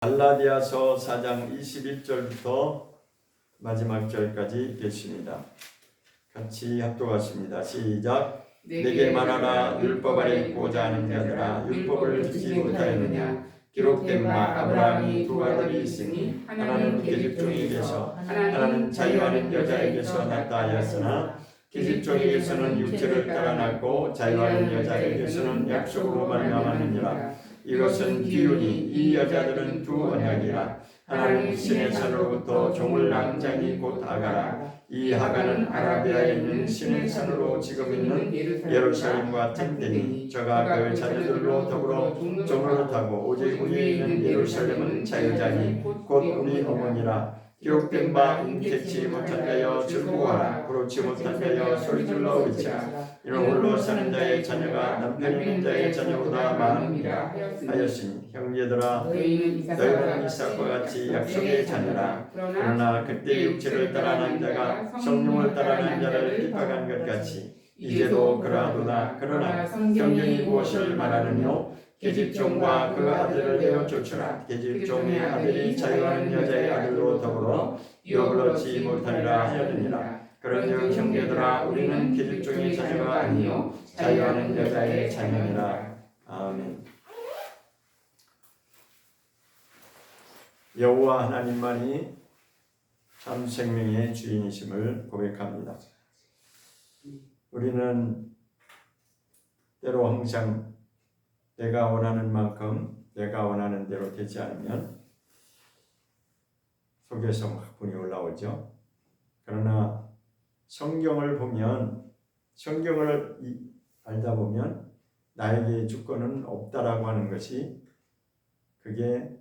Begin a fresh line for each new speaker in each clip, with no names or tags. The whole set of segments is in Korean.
갈라디아서 4장 21절부터 마지막 절까지 읽겠습니다. 같이 합독하십니다. 시작. 내게 말하라. 율법 아래 있고자 하는 자들아, 율법을 듣지 못하였느냐? 기록된 바 아브라함이 두 아들이 있으니 하나는 계집종에게서 하나는 자유하는 여자에게서 낳다 하였으나 계집종에게서는 육체를 따라 낳고 자유하는 여자에게서는 약속으로 말미암았느니라. 이것은 비유니 이 여자들은 두 언약이라. 하나는 신의 산으로부터 종을 낳은 자니 곧 하가라. 이 하가는 아라비아에 있는 신의 산으로 지금 있는 예루살렘과 같은 데니 저가 그 자녀들로 더불어 종으로 타고 오직 위에 있는 예루살렘은 자유자니 곧 우리 어머니라. 기록된 바 인격치 못한 자여 즐거워하라. 그렇지 못한 자여 소리질러 외치라. 이는 홀로 사는 자의 자녀가 남편 있는 자의 자녀보다 많으니라 하였으니 형제들아, 너희는 이삭과 같이 약속의 자녀라. 그러나 그때 육체를 따라 난 자가 성령을 따라 난 자를 핍박한 것 같이 이제도 그러하도다. 그러나 성경이 무엇을 말하느뇨? 계집종과 그 아들을 내어 쫓으라. 계집종의 아들이 자유하는 여자의 아들로 더불어 유업을 얻지 못하리라 하였느니라. 그런즉 형제들아, 우리는 계집종의 자녀가 아니요 자유하는 여자의 자녀니라. 아멘. 여호와 하나님만이 참 생명의 주인이심을 고백합니다. 우리는 때로 항상 내가 원하는 만큼 내가 원하는 대로 되지 않으면 속에서 막 분이 올라오죠. 그러나 성경을 보면, 성경을 알다 보면 나에게 주권은 없다라고 하는 것이, 그게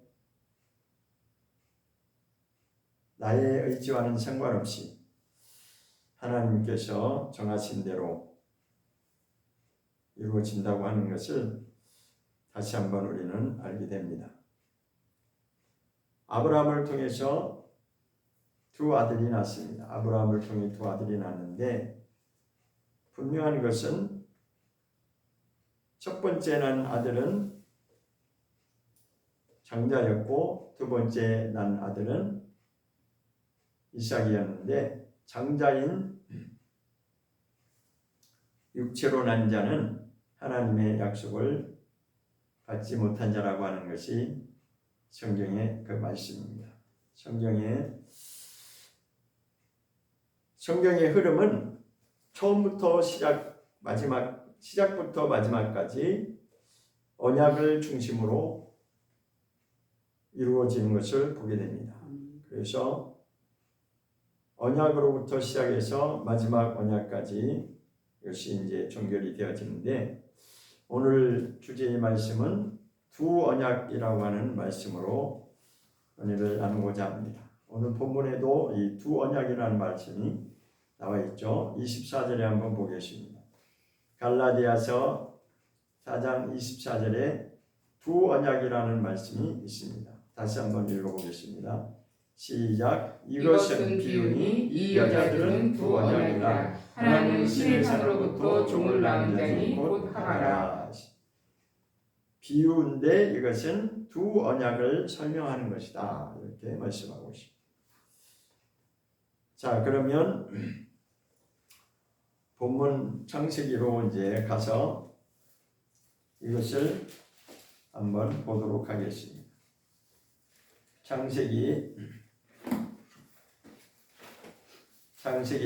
나의 의지와는 상관없이 하나님께서 정하신 대로 이루어진다고 하는 것을 다시 한번 우리는 알게 됩니다. 아브라함을 통해서 두 아들이 낳습니다. 아브라함을 통해 두 아들이 낳는데 분명한 것은 첫 번째 난 아들은 장자였고 두 번째 난 아들은 이삭이었는데, 장자인 육체로 난 자는 하나님의 약속을 받지 못한 자라고 하는 것이 성경의 그 말씀입니다. 성경의 흐름은 처음부터 시작부터 마지막까지 언약을 중심으로 이루어지는 것을 보게 됩니다. 그래서 언약으로부터 시작해서 마지막 언약까지 이것이 이제 종결이 되어지는데, 오늘 주제의 말씀은 두 언약이라고 하는 말씀으로 은혜를 나누고자 합니다. 오늘 본문에도 이 두 언약이라는 말씀이 나와 있죠. 24절에 한번 보겠습니다. 갈라디아서 4장 24절에 두 언약이라는 말씀이 있습니다. 다시 한번 읽어보겠습니다. 시작. 이것은 비유니 이 여자들은 두 언약이라. 하나는 신의 산으로부터 종을 낳은 자니 곧 하가라. 비유인데 이것은 두 언약을 설명하는 것이다, 이렇게 말씀하고 있습니다. 자, 그러면 본문 창세기로 이제 가서 이것을 한번 보도록 하겠습니다. 창세기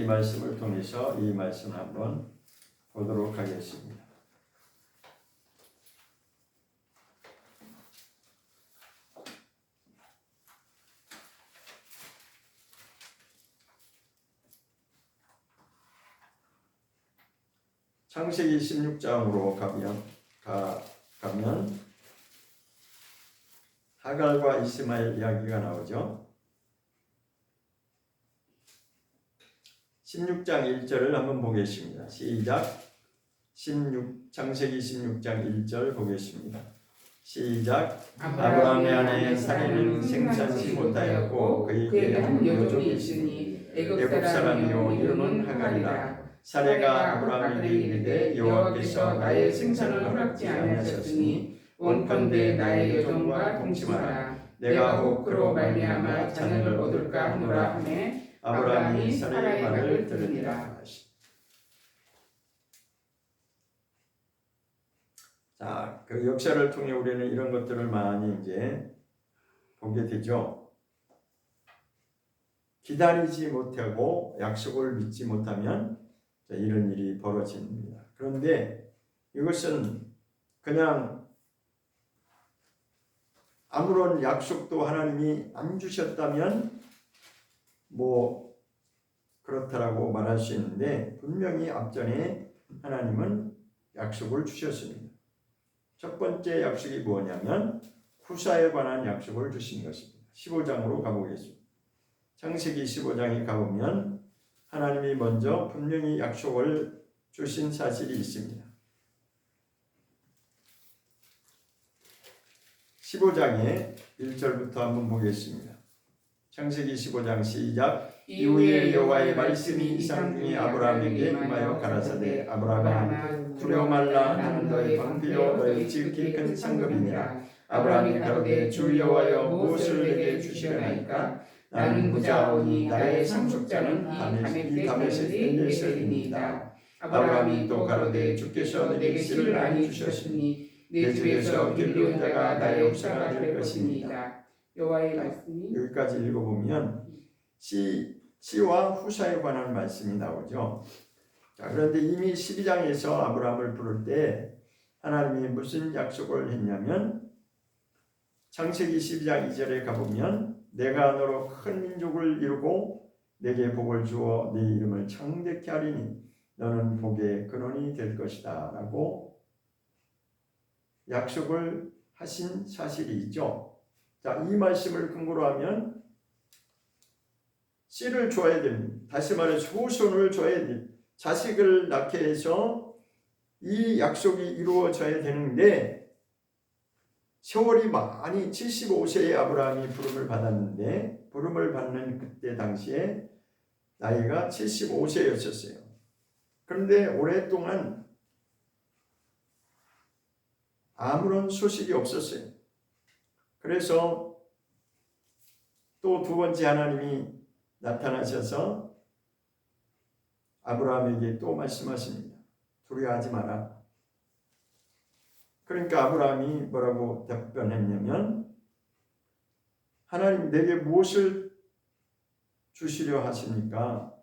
말씀을 통해서 이 말씀을 한번 보도록 하겠습니다. 창세기 16장으로 가면 하갈과 이스마엘 이야기가 나오죠. 16장 1절을 한번 보겠습니다. 시작. 창세기 16장 1절 보겠습니다. 시작. 아브라함의 아내 사레는 생산치 못하였고 그에게 한 여종이 있으니 애굽 사람이요 이름은 하갈이라. 사레가 아브라함에게 이르되 여호와께서 나의 생산을 허락지 아니하셨으니 원컨대 나의 여종과 동침하라. 내가 혹 그로 말미암아 자녀를 얻을까 하노라 하매 아브라함이 사라의 말을 들으니라. 자, 그 역사를 통해 우리는 이런 것들을 많이 이제 보게 되죠. 기다리지 못하고 약속을 믿지 못하면 이런 일이 벌어집니다. 그런데 이것은 그냥 아무런 약속도 하나님이 안 주셨다면 뭐 그렇다라고 말할 수 있는데 분명히 앞전에 하나님은 약속을 주셨습니다. 첫 번째 약속이 뭐냐면 후사에 관한 약속을 주신 것입니다. 15장으로 가보겠습니다. 창세기 15장에 가보면 하나님이 먼저 분명히 약속을 주신 사실이 있습니다. 15장의 1절부터 한번 보겠습니다. 창세기 15장 시작. 이후에 여호와의 말씀이 이상 중에 아브라함에게 임하여 가라사대 아브라함아 두려워 말라 나는 너의 방패요 너의 지극히 큰 상급이니라. 아브라함이 가로되 주 여호와여 무엇을 내게 주시려나이까. 나는 무자오니 나의 상속자는 이 다메섹 엘리에셀입니다. 아브라함이 또 가로되 주께서 내게 씨를 많이 주셨으니 내 집에서 길르는 자가 나의 후사가 될 것입니다. 여호와의 말씀이 여기까지 읽어보면 씨와 후사에 관한 말씀이 나오죠. 자, 그런데 이미 12장에서 아브라함을 부를 때 하나님이 무슨 약속을 했냐면 창세기 12장 2절에 가보면 내가 너로 큰 민족을 이루고 내게 복을 주어 네 이름을 창대케 하리니 너는 복의 근원이 될 것이다 라고 약속을 하신 사실이 있죠. 자, 이 말씀을 근거로 하면 씨를 줘야 됩니다. 다시 말해서 후손을 줘야 됩니다. 자식을 낳게 해서 이 약속이 이루어져야 되는데 세월이 많이 75세의 아브라함이 부름을 받았는데 부름을 받는 그때 당시에 나이가 75세였었어요. 그런데 오랫동안 아무런 소식이 없었어요. 그래서 또 두 번째 하나님이 나타나셔서 아브라함에게 또 말씀하십니다. 두려워하지 마라. 그러니까 아브라함이 뭐라고 답변했냐면 하나님 내게 무엇을 주시려 하십니까?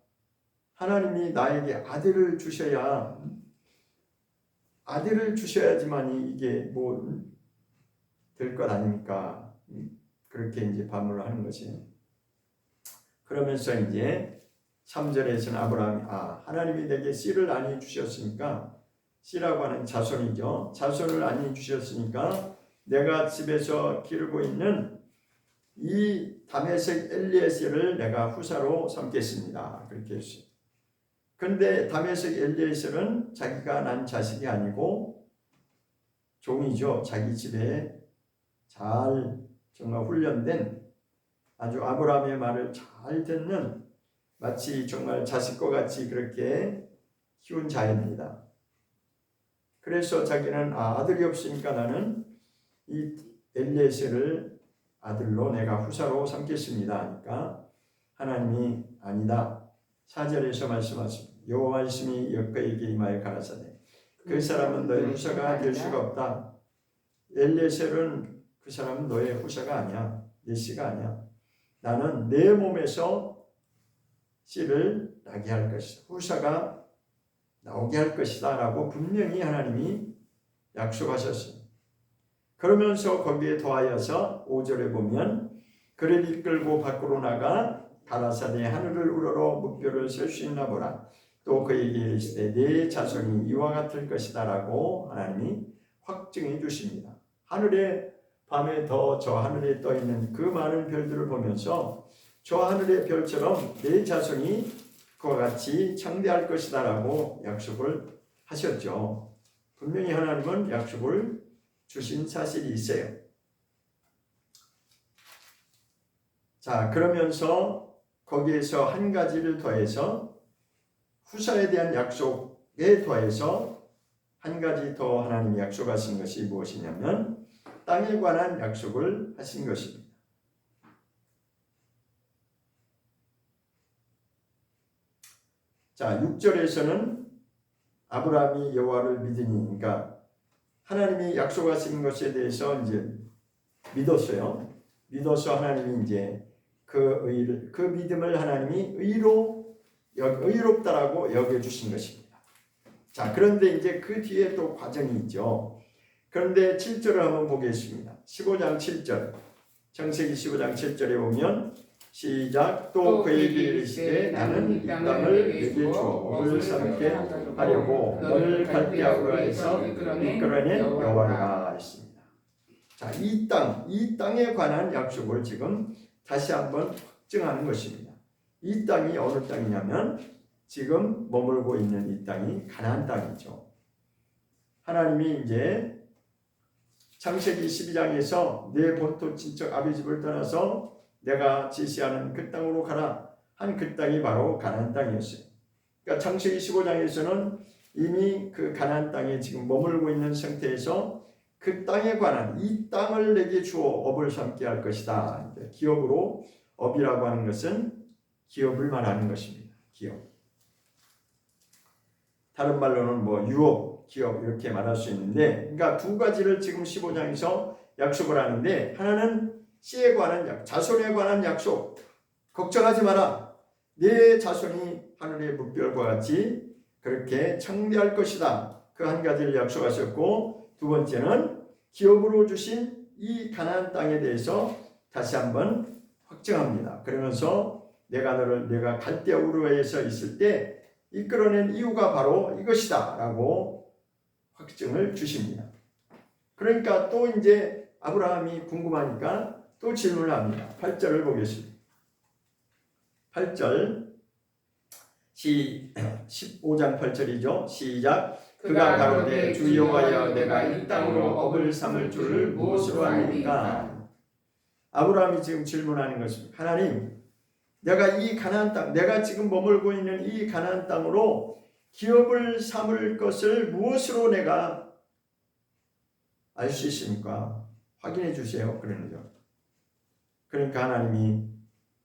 하나님이 나에게 아들을 주셔야 아들을 주셔야지만이 이게 뭐 될 것 아닙니까? 그렇게 이제 반문을 하는 것이에요. 그러면서 이제 3절에서는 아브라함이 하나님이 내게 씨를 아니 주셨으니까 씨라고 하는 자손이죠. 자손을 아니 주셨으니까 내가 집에서 기르고 있는 이 다메섹 엘리에셀을 내가 후사로 삼겠습니다. 그렇게 했어요. 그런데 다메섹 엘리에셀은 자기가 난 자식이 아니고 종이죠. 자기 집에 잘 정말 훈련된 아주 아브라함의 말을 잘 듣는 마치 정말 자식과 같이 그렇게 키운 자입니다. 그래서 자기는 아들이 없으니까 나는 이 엘리에셀을 아들로 내가 후사로 삼겠습니다 하니까 하나님이 아니다. 4절에서 말씀하십니다. 여호와 말씀이 여호와에게 임하여 가라사대 그 사람은 너의 후사가 될 수가 없다. 엘리에셀은 그 사람은 너의 후사가 아니야. 내 씨가 아니야. 나는 내 몸에서 씨를 나게 할 것이다. 후사가 나오게 할 것이다 라고 분명히 하나님이 약속하셨습니다. 그러면서 거기에 더하여서 5절에 보면 그를 이끌고 밖으로 나가 가라사대 하늘을 우러러 무뼈를 셀 수 있나 보라. 또 그에게 이르시되 네 자손이 이와 같을 것이다 라고 하나님이 확증해 주십니다. 하늘에 밤에 더 저 하늘에 떠 있는 그 많은 별들을 보면서 저 하늘의 별처럼 내 자손이 그와 같이 창대할 것이다 라고 약속을 하셨죠. 분명히 하나님은 약속을 주신 사실이 있어요. 자, 그러면서 거기에서 한 가지를 더해서 후사에 대한 약속에 더해서 한 가지 더 하나님이 약속하신 것이 무엇이냐면 땅에 관한 약속을 하신 것입니다. 자, 6절에서는 아브라함이 여호와를 믿으니, 그러니까 하나님이 약속하신 것에 대해서 이제 믿었어요. 믿어서 하나님이 이제 그 믿음을 하나님이 의롭다라고 여겨주신 것입니다. 자, 그런데 이제 그 뒤에 또 과정이 있죠. 그런데 7절을 한번 보겠습니다. 15장 7절. 창세기 15장 7절에 보면 시작. 또 그에게 이르시되 나는 이 땅을 내게 주어 업을 삼게 하려고 너를 갈대아우라에서 이끌어낸 여호와라 했습니다. 자, 이 땅에 관한 약속을 지금 다시 한번 확증하는 것입니다. 이 땅이 어느 땅이냐면 지금 머물고 있는 이 땅이 가나안 땅이죠. 하나님이 이제 창세기 12장에서 내 본토 친척 아비 집을 떠나서 내가 지시하는 그 땅으로 가라 한 그 땅이 바로 가나안 땅이었어요. 그러니까 창세기 15장에서는 이미 그 가나안 땅에 지금 머물고 있는 상태에서 그 땅에 관한 이 땅을 내게 주어 업을 삼게 할 것이다. 기업으로 업이라고 하는 것은 기업을 말하는 것입니다. 기업. 다른 말로는 뭐 유업, 기업 이렇게 말할 수 있는데, 그러니까 두 가지를 지금 15장에서 약속을 하는데, 하나는 씨에 관한 자손에 관한 약속. 걱정하지 마라. 내 자손이 하늘의 물결과 같이 그렇게 창대할 것이다. 그 한 가지를 약속하셨고, 두 번째는 기업으로 주신 이 가나안 땅에 대해서 다시 한번 확증합니다. 그러면서 내가 갈대아 우르에서 있을 때 이끌어낸 이유가 바로 이것이다 라고 확증을 주십니다. 그러니까 또 이제 아브라함이 궁금하니까 또 질문을 합니다. 8절을 보겠습니다. 8절 15장 8절이죠. 시작. 그가 가로되 주 여호와여 내가 이 땅으로 업을 삼을 줄을 무엇으로 아니까. 아브라함이 지금 질문하는 것입니다. 하나님, 내가 이 가나안 땅, 내가 지금 머물고 있는 이 가나안 땅으로 기업을 삼을 것을 무엇으로 내가 알 수 있습니까? 확인해 주세요. 그러는 거. 그러니까 하나님이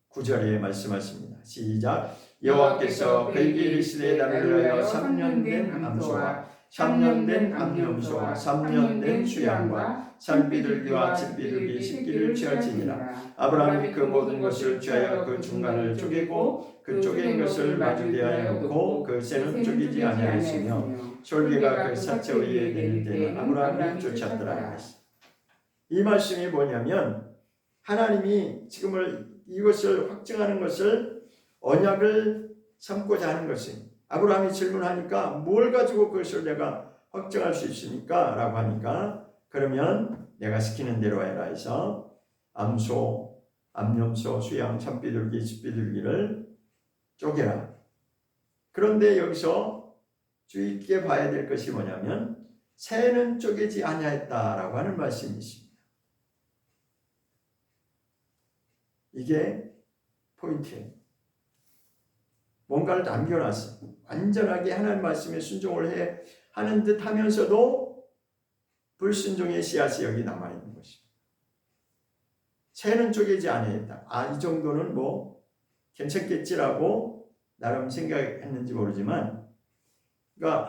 9절에 말씀하십니다. 시작. 여호와께서 그에게 이르시되 나를 위하여 3년 된 암소와 3년 된 암염소와 3년 된 수양과 산비둘기와 집비둘기 10기를 취할지니라. 아브라함이 그 모든 것을 취하여 그 중간을 쪼개고 그 쪼갠 것을 마주 대하여 놓고 그 새는 쪼개지 아니하였으며 솔개가 그 사체 위에 내릴 때는 아브라함이 쫓았더라. 이 말씀이 뭐냐면 하나님이 지금 이것을 확증하는 것을 언약을 삼고자 하는 것은, 아브라함이 질문하니까 뭘 가지고 그것을 내가 확증할 수 있습니까? 라고 하니까 그러면 내가 시키는 대로 해라 해서 암소, 암염소, 수양, 산비둘기, 집비둘기를 쪼개라. 그런데 여기서 주의 있게 봐야 될 것이 뭐냐면 새는 쪼개지 아니하였다라고 하는 말씀이 있습니다. 이게 포인트예요. 뭔가를 남겨놨어. 완전하게 하나님 말씀에 순종을 하는 듯 하면서도 불순종의 씨앗이 여기 남아있는 것입니다. 새는 쪼개지 아니했다. 이 정도는 뭐 괜찮겠지라고 나름 생각했는지 모르지만, 그러니까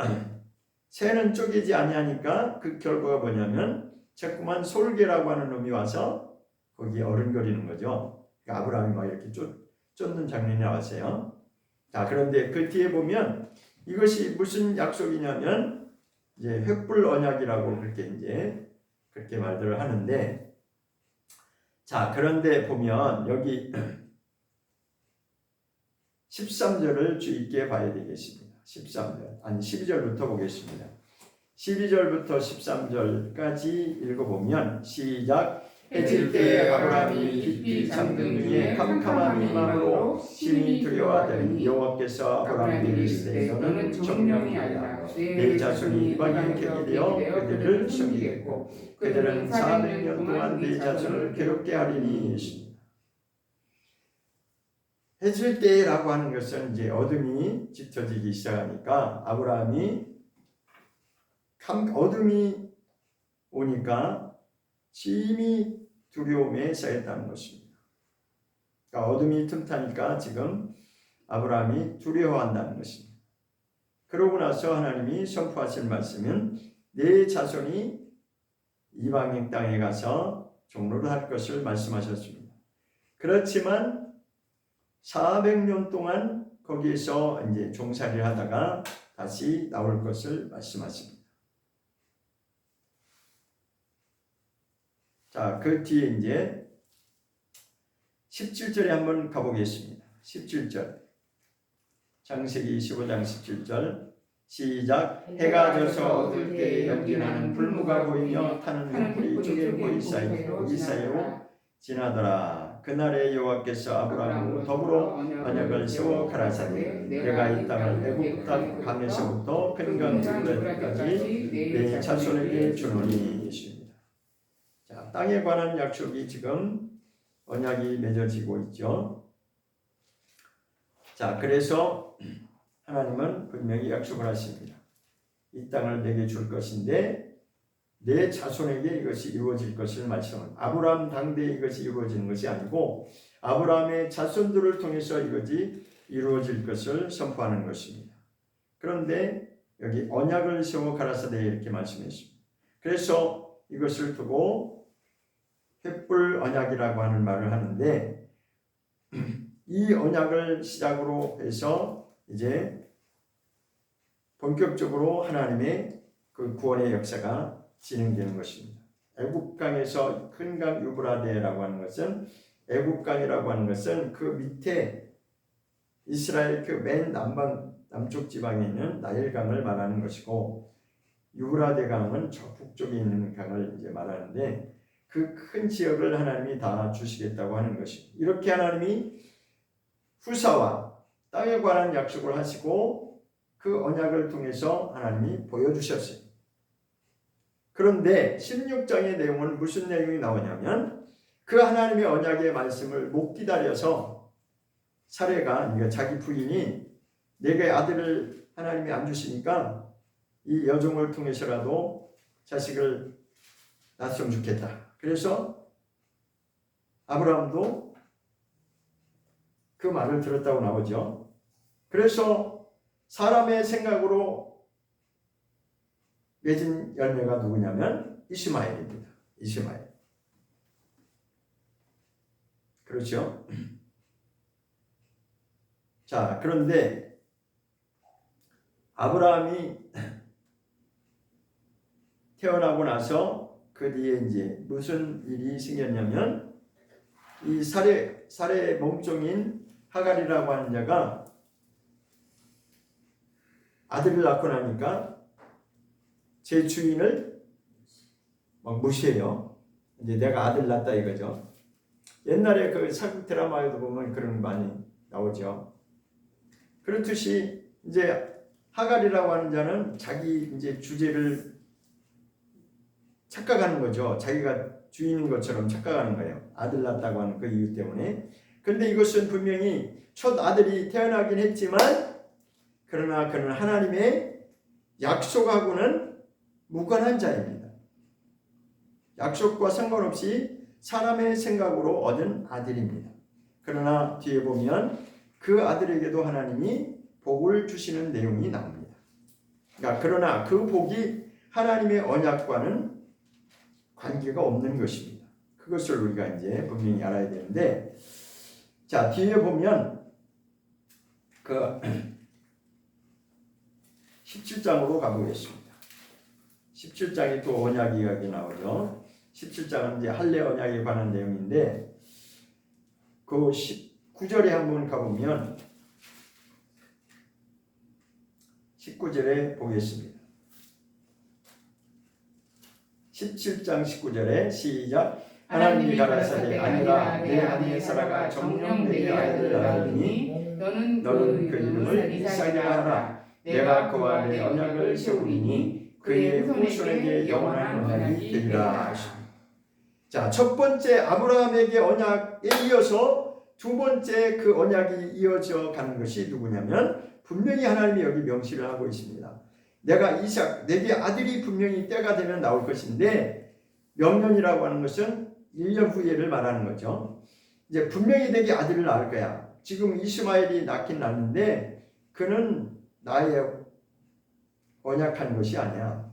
새는 쪼개지 아니하니까 그 결과가 뭐냐면 자꾸만 솔개라고 하는 놈이 와서 거기에 어른거리는 거죠. 그러니까 아브라함이 막 이렇게 쫓는 장면이 나왔어요. 자, 그런데 그 뒤에 보면 이것이 무슨 약속이냐면 이제 횃불 언약이라고 그렇게 말들을 하는데, 자, 그런데 보면 여기 13절을 주의 있게 봐야 되겠습니다. 13절, 아니 12절부터 보겠습니다. 12절부터 13절까지 읽어보면 시작. 해질 때 아브라함이 깊이 잠든 위에 캄캄한 마음으로 심히 두려워하더니 여호와께서 아브라함에게 이르시되 너는 정령이 아니라 내 자손이 이방인 객이 되어 그들을 섬기겠고 그들은 400년 동안 내 자손을 괴롭게 하리니 했습니다. 해질 때라고 하는 것은 이제 어둠이 짙어지기 시작하니까 아브라함이 어둠이 오니까 심히 두려움에 쌓였다는 것입니다. 그러니까 어둠이 틈타니까 지금 아브라함이 두려워한다는 것입니다. 그러고 나서 하나님이 선포하신 말씀은 내 자손이 이방인 땅에 가서 종로를 할 것을 말씀하셨습니다. 그렇지만 400년 동안 거기에서 이제 종살이를 하다가 다시 나올 것을 말씀하십니다. 자, 그 뒤에 이제 17절에 한번 가보겠습니다. 17절. 창세기 25장 17절. 시작. 해가 져서 어두울 때에 연기나는 불무가 보이며 타는 등불이 쪼개 고이 사이로 지나더라. 그날에 여호와께서 아브라함과 더불어 언약을 세워 가라사대 내가 이 땅을 애굽 땅 강에서부터 큰 강 유브라데스까지 내 자손에게 주노니. 자, 땅에 관한 약속이 지금 언약이 맺어지고 있죠. 자, 그래서 하나님은 분명히 약속을 하십니다. 이 땅을 내게 줄 것인데 내 자손에게 이것이 이루어질 것을 말씀합니다. 아브라함 당대에 이것이 이루어지는 것이 아니고 아브라함의 자손들을 통해서 이것이 이루어질 것을 선포하는 것입니다. 그런데 여기 언약을 세워 가라사대 이렇게 말씀했습니다. 그래서 이것을 두고 횃불 언약이라고 하는 말을 하는데 이 언약을 시작으로 해서 이제 본격적으로 하나님의 그 구원의 역사가 진행되는 것입니다. 애굽강에서 큰 강 유브라데라고 하는 것은 애굽강이라고 하는 것은 그 밑에 이스라엘 그 맨 남쪽 지방에 있는 나일강을 말하는 것이고 유브라데 강은 저 북쪽에 있는 강을 이제 말하는데 그 큰 지역을 하나님이 다 주시겠다고 하는 것입니다. 이렇게 하나님이 후사와 땅에 관한 약속을 하시고 그 언약을 통해서 하나님이 보여주셨어요. 그런데 16장의 내용은 무슨 내용이 나오냐면 그 하나님의 언약의 말씀을 못 기다려서 사례가 그러니까 자기 부인이 내게 아들을 하나님이 안 주시니까 이 여종을 통해서라도 자식을 낳았으면 좋겠다. 그래서 아브라함도 그 말을 들었다고 나오죠. 그래서 사람의 생각으로 맺은 열매가 누구냐면 이스마엘입니다. 이스마엘. 그렇죠? 자, 그런데 아브라함이 태어나고 나서 그 뒤에 이제 무슨 일이 생겼냐면 이 사례의 몸종인 하갈이라고 하는 자가 아들을 낳고 나니까 제 주인을 막 무시해요. 이제 내가 아들 낳았다 이거죠. 옛날에 그 사극 드라마에도 보면 그런 거 많이 나오죠. 그렇듯이 이제 하갈이라고 하는 자는 자기 이제 주제를 착각하는 거죠. 자기가 주인인 것처럼 착각하는 거예요. 아들 낳았다고 하는 그 이유 때문에. 그런데 이것은 분명히 첫 아들이 태어나긴 했지만 그러나 그는 하나님의 약속하고는 무관한 자입니다. 약속과 상관없이 사람의 생각으로 얻은 아들입니다. 그러나 뒤에 보면 그 아들에게도 하나님이 복을 주시는 내용이 나옵니다. 그러나 그 복이 하나님의 언약과는 관계가 없는 것입니다. 그것을 우리가 이제 분명히 알아야 되는데, 자, 뒤에 보면 그 17장으로 가보겠습니다. 17장이 또 언약 이야기 나오죠. 17장은 이제 할례 언약에 관한 내용인데 그 19절에 한번 가보면 19절에 보겠습니다. 17장 19절에 시작. 하나님이 가라사대 아니라 내 아내의 사라가 정녕 내게 아이를 낳으니 너는 그 이름을 이삭이라 하라. 내가 그와 내 언약을 세우리니 그의 후손에게 영원한 언약이 되리라. 자, 첫 번째 아브라함에게 언약에 이어서 두 번째 그 언약이 이어져 가는 것이 누구냐면 분명히 하나님이 여기 명시를 하고 있습니다. 내가 이삭, 내게 아들이 분명히 때가 되면 나올 것인데 명년이라고 하는 것은 1년 후에를 말하는 거죠. 이제 분명히 내게 아들을 낳을 거야. 지금 이스마엘이 낳긴 낳는데 그는 나의 언약한 것이 아니야.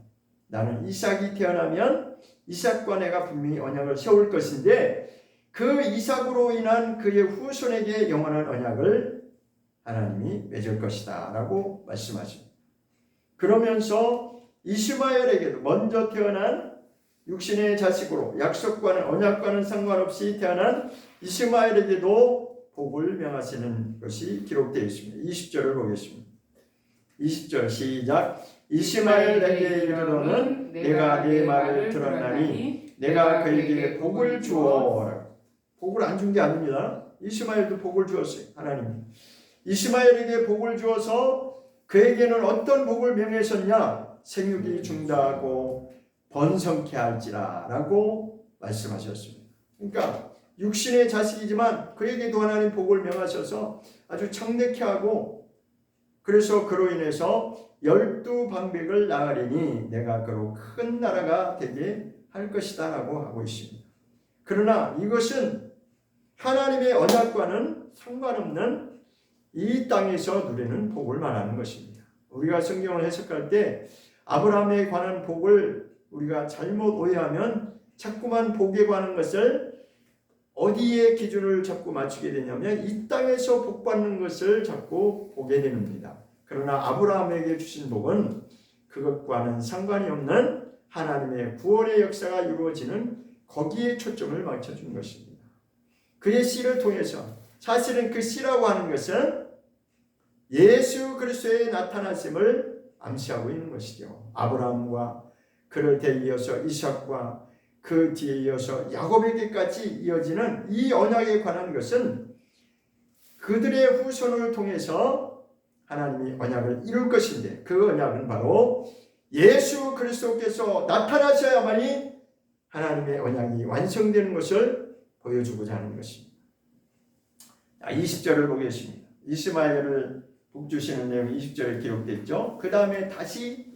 나는 이삭이 태어나면 이삭과 내가 분명히 언약을 세울 것인데 그 이삭으로 인한 그의 후손에게 영원한 언약을 하나님이 맺을 것이다 라고 말씀하십니다. 그러면서 이스마엘에게도 먼저 태어난 육신의 자식으로 약속과는 언약과는 상관없이 태어난 이스마엘에게도 복을 명하시는 것이 기록되어 있습니다. 20절을 보겠습니다. 20절 시작. 이스마엘에게 이르러는 내가 네 말을 들었나니 내가 그에게 복을 주어. 복을 안 준 게 아닙니다. 이스마엘도 복을 주었어요. 하나님 이스마엘에게 복을 주어서 그에게는 어떤 복을 명하셨냐? 생육이 중다하고 번성케 할지라 라고 말씀하셨습니다. 그러니까 육신의 자식이지만 그에게도 하나님 복을 명하셔서 아주 청대케 하고, 그래서 그로 인해서 12방백을 낳으리니 내가 그로 큰 나라가 되게 할 것이다 라고 하고 있습니다. 그러나 이것은 하나님의 언약과는 상관없는 이 땅에서 누리는 복을 말하는 것입니다. 우리가 성경을 해석할 때 아브라함에 관한 복을 우리가 잘못 오해하면 자꾸만 복에 관한 것을 어디에 기준을 자꾸 맞추게 되냐면 이 땅에서 복받는 것을 자꾸 보게 됩니다. 그러나 아브라함에게 주신 복은 그것과는 상관이 없는 하나님의 구원의 역사가 이루어지는 거기에 초점을 맞춰준 것입니다. 그의 씨를 통해서, 사실은 그 씨라고 하는 것은 예수 그리스도의 나타나심을 암시하고 있는 것이죠. 아브라함과 그를 대이어서 이삭과 그 뒤에 이어서 야곱에게까지 이어지는 이 언약에 관한 것은 그들의 후손을 통해서 하나님이 언약을 이룰 것인데, 그 언약은 바로 예수 그리스도께서 나타나셔야만이 하나님의 언약이 완성되는 것을 보여주고자 하는 것입니다. 20절을 보겠습니다. 이스마엘을 복주시는 내용이 20절에 기록되어 있죠. 그 다음에 다시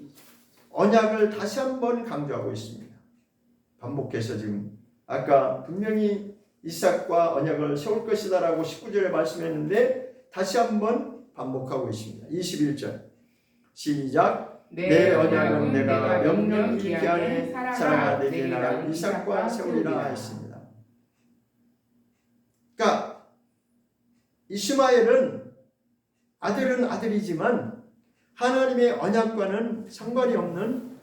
언약을 다시 한번 강조하고 있습니다. 반복해서 지금 아까 분명히 이삭과 언약을 세울 것이다 라고 19절에 말씀했는데 다시 한번 반복하고 있습니다. 21절 시작. 내 언약은 내가 명령 기한에 사랑아 내게 나라 이삭과 세우리라 했습니다. 그러니까 이스마엘은 아들은 아들이지만 하나님의 언약과는 상관이 없는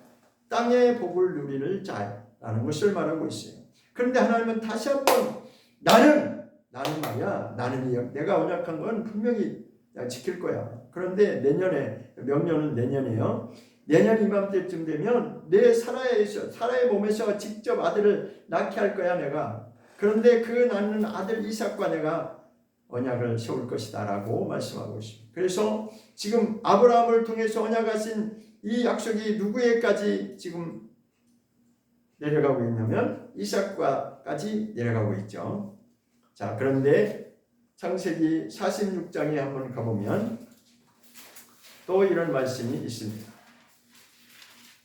땅의 복을 누리는 자라는 것을 말하고 있어요. 그런데 하나님은 다시 한번 나는 말이야, 나는 내가 언약한 건 분명히 지킬 거야. 그런데 내년에, 명령은 내년이에요. 내년 이맘때쯤 되면 내 사라의 몸에서 직접 아들을 낳게 할 거야 내가. 그런데 그 낳는 아들 이삭과 내가 언약을 세울 것이다 라고 말씀하고 있습니다. 그래서 지금 아브라함을 통해서 언약하신 이 약속이 누구에까지 지금 내려가고 있냐면 이삭과까지 내려가고 있죠. 자, 그런데 창세기 46장에 한번 가보면 또 이런 말씀이 있습니다.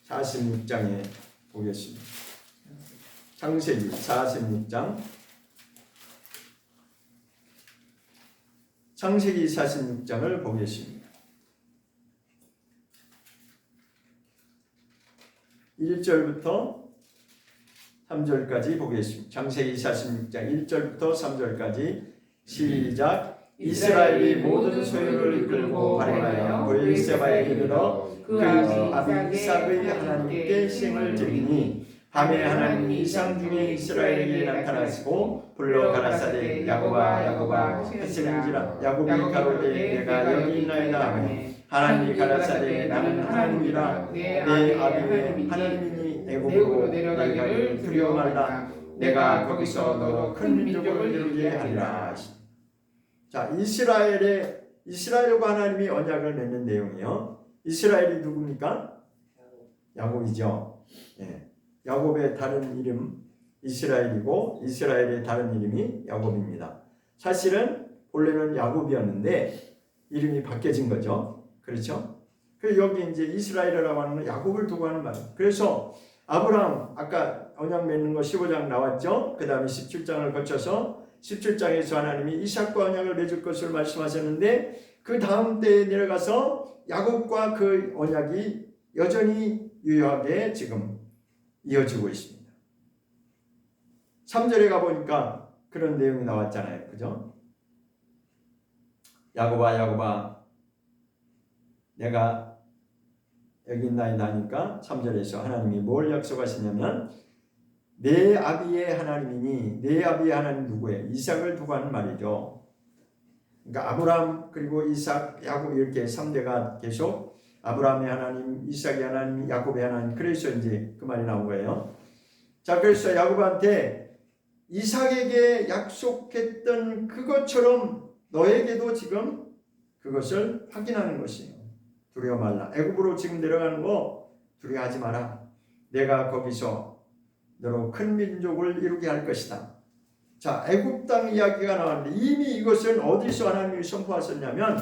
46장에 보겠습니다. 창세기 46장, 창세기 46장을 보겠습니다. 1절부터 3절까지 보겠습니다. 창세기 46장 1절부터 3절까지 시작. 이스라엘이 모든 소유를 이끌고 발행하여 브엘세바에 이르러 그 아비 이삭의 하나님께 시행을 드리니 밤에 하나님이 이상 중에 이스라엘에게 나타나시고 불러 가라사대 야곱아 야곱아 하시는지라. 야곱이 가로되 내가 여기 있나이다 하매 하나님이 가라사대 나는 하나님이라 내 아비의 하나님이니 애굽으로 내려가기를 두려워 말라. 내가 거기서 너로 큰 민족을 이루게 하리라. 자, 이스라엘과 하나님이 언약을 맺는 내용이요. 이스라엘이 누굽니까? 야곱이죠. 예. 야곱의 다른 이름 이스라엘이고 이스라엘의 다른 이름이 야곱입니다. 사실은 원래는 야곱이었는데 이름이 바뀌어진 거죠. 그렇죠? 그리고 여기 이제 이스라엘이라고 하는 건 야곱을 두고 하는 말이에요. 그래서 아브라함 아까 언약 맺는 거 15장 나왔죠. 그 다음에 17장을 거쳐서 17장에서 하나님이 이삭과 언약을 맺을 것을 말씀하셨는데 그 다음 때에 내려가서 야곱과 그 언약이 여전히 유효하게 지금 이어지고 있습니다. 3절에 가보니까 그런 내용이 나왔잖아요. 그죠? 야곱아 야곱아 내가 여기 있나이다 하니까 3절에서 하나님이 뭘 약속하시냐면 내 아비의 하나님이니 내 아비의 하나님 누구예요? 이삭을 두고 하는 말이죠. 그러니까 아브라함 그리고 이삭 야곱 이렇게 3대가 계속 아브라함의 하나님, 이삭의 하나님, 야곱의 하나님 그래서 이제 그 말이 나온 거예요. 자 그래서 야곱한테 이삭에게 약속했던 그것처럼 너에게도 지금 그것을 확인하는 것이에요. 두려워 말라. 애굽으로 지금 내려가는 거 두려워하지 마라. 내가 거기서 너로 큰 민족을 이루게 할 것이다. 자, 애굽 땅 이야기가 나왔는데 이미 이것은 어디서 하나님이 선포하셨냐면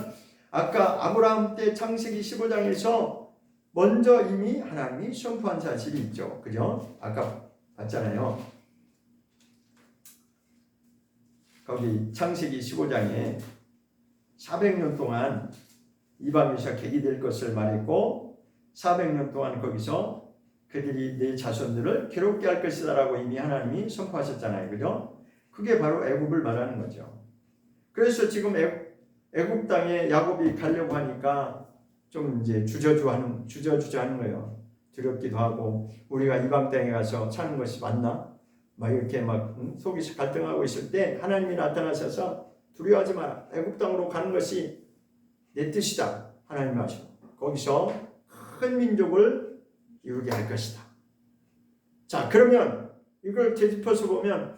아까 아브라함 때 창세기 15장에서 먼저 이미 하나님이 선포한 사실이 있죠. 그죠? 아까 봤잖아요. 거기 창세기 15장에 400년 동안 이방 이삭이 될 것을 말했고 400년 동안 거기서 그들이 내 자손들을 괴롭게 할 것이다라고 이미 하나님이 선포하셨잖아요. 그죠? 그게 바로 애굽을 말하는 거죠. 그래서 지금 애굽 땅에 야곱이 가려고 하니까 좀 이제 주저주저하는 거예요. 두렵기도 하고 우리가 이방 땅에 가서 사는 것이 맞나? 막 이렇게 막 속이 갈등하고 있을 때 하나님이 나타나셔서 두려워하지 마라. 애굽 땅으로 가는 것이 내 뜻이다. 하나님이 하시고 거기서 큰 민족을 이루게 할 것이다. 자 그러면 이걸 되짚어서 보면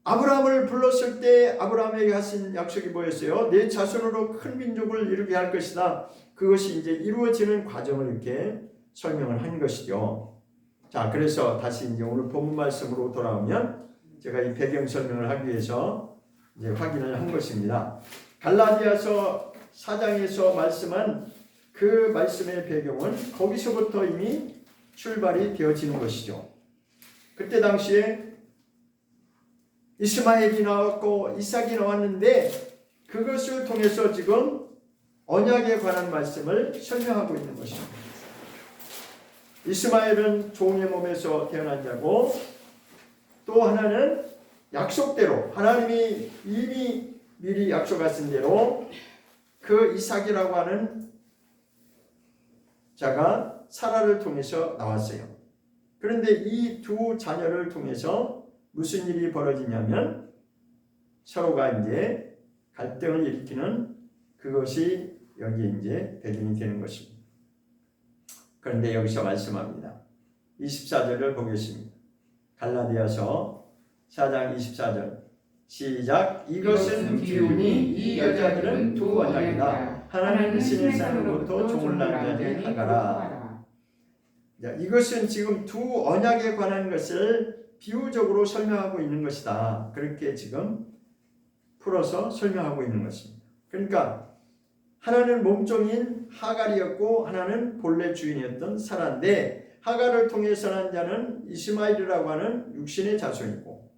아브라함을 불렀을 때 아브라함에게 하신 약속이 뭐였어요? 내 자손으로 큰 민족을 이루게 할 것이다. 그것이 이제 이루어지는 과정을 이렇게 설명을 한 것이죠. 자 그래서 다시 이제 오늘 본문 말씀으로 돌아오면 제가 이 배경 설명을 하기 위해서 이제 확인을 한 것입니다. 갈라디아서 4장에서 말씀한 그 말씀의 배경은 거기서부터 이미 출발이 되어지는 것이죠. 그때 당시에 이스마엘이 나왔고 이삭이 나왔는데 그것을 통해서 지금 언약에 관한 말씀을 설명하고 있는 것입니다. 이스마엘은 종의 몸에서 태어난 자고 또 하나는 약속대로 하나님이 이미 미리 약속하신 대로 그 이삭이라고 하는 자가 사라를 통해서 나왔어요. 그런데 이 두 자녀를 통해서 무슨 일이 벌어지냐면 서로가 이제 갈등을 일으키는 그것이 여기 이제 배경이 되는 것입니다. 그런데 여기서 말씀합니다. 24절을 보겠습니다. 갈라디아서 4장 24절 시작. 이것은 비유니 이 여자들은 두 언약이다. 하나는 신의 산으로부터 종을 낳은 자니 하가라. 자, 이것은 지금 두 언약에 관한 것을 비유적으로 설명하고 있는 것이다. 그렇게 지금 풀어서 설명하고 있는 것입니다. 그러니까 하나는 몸종인 하갈이었고 하나는 본래 주인이었던 사라인데 하갈을 통해서 난 자는 이스마엘이라고 하는 육신의 자손이고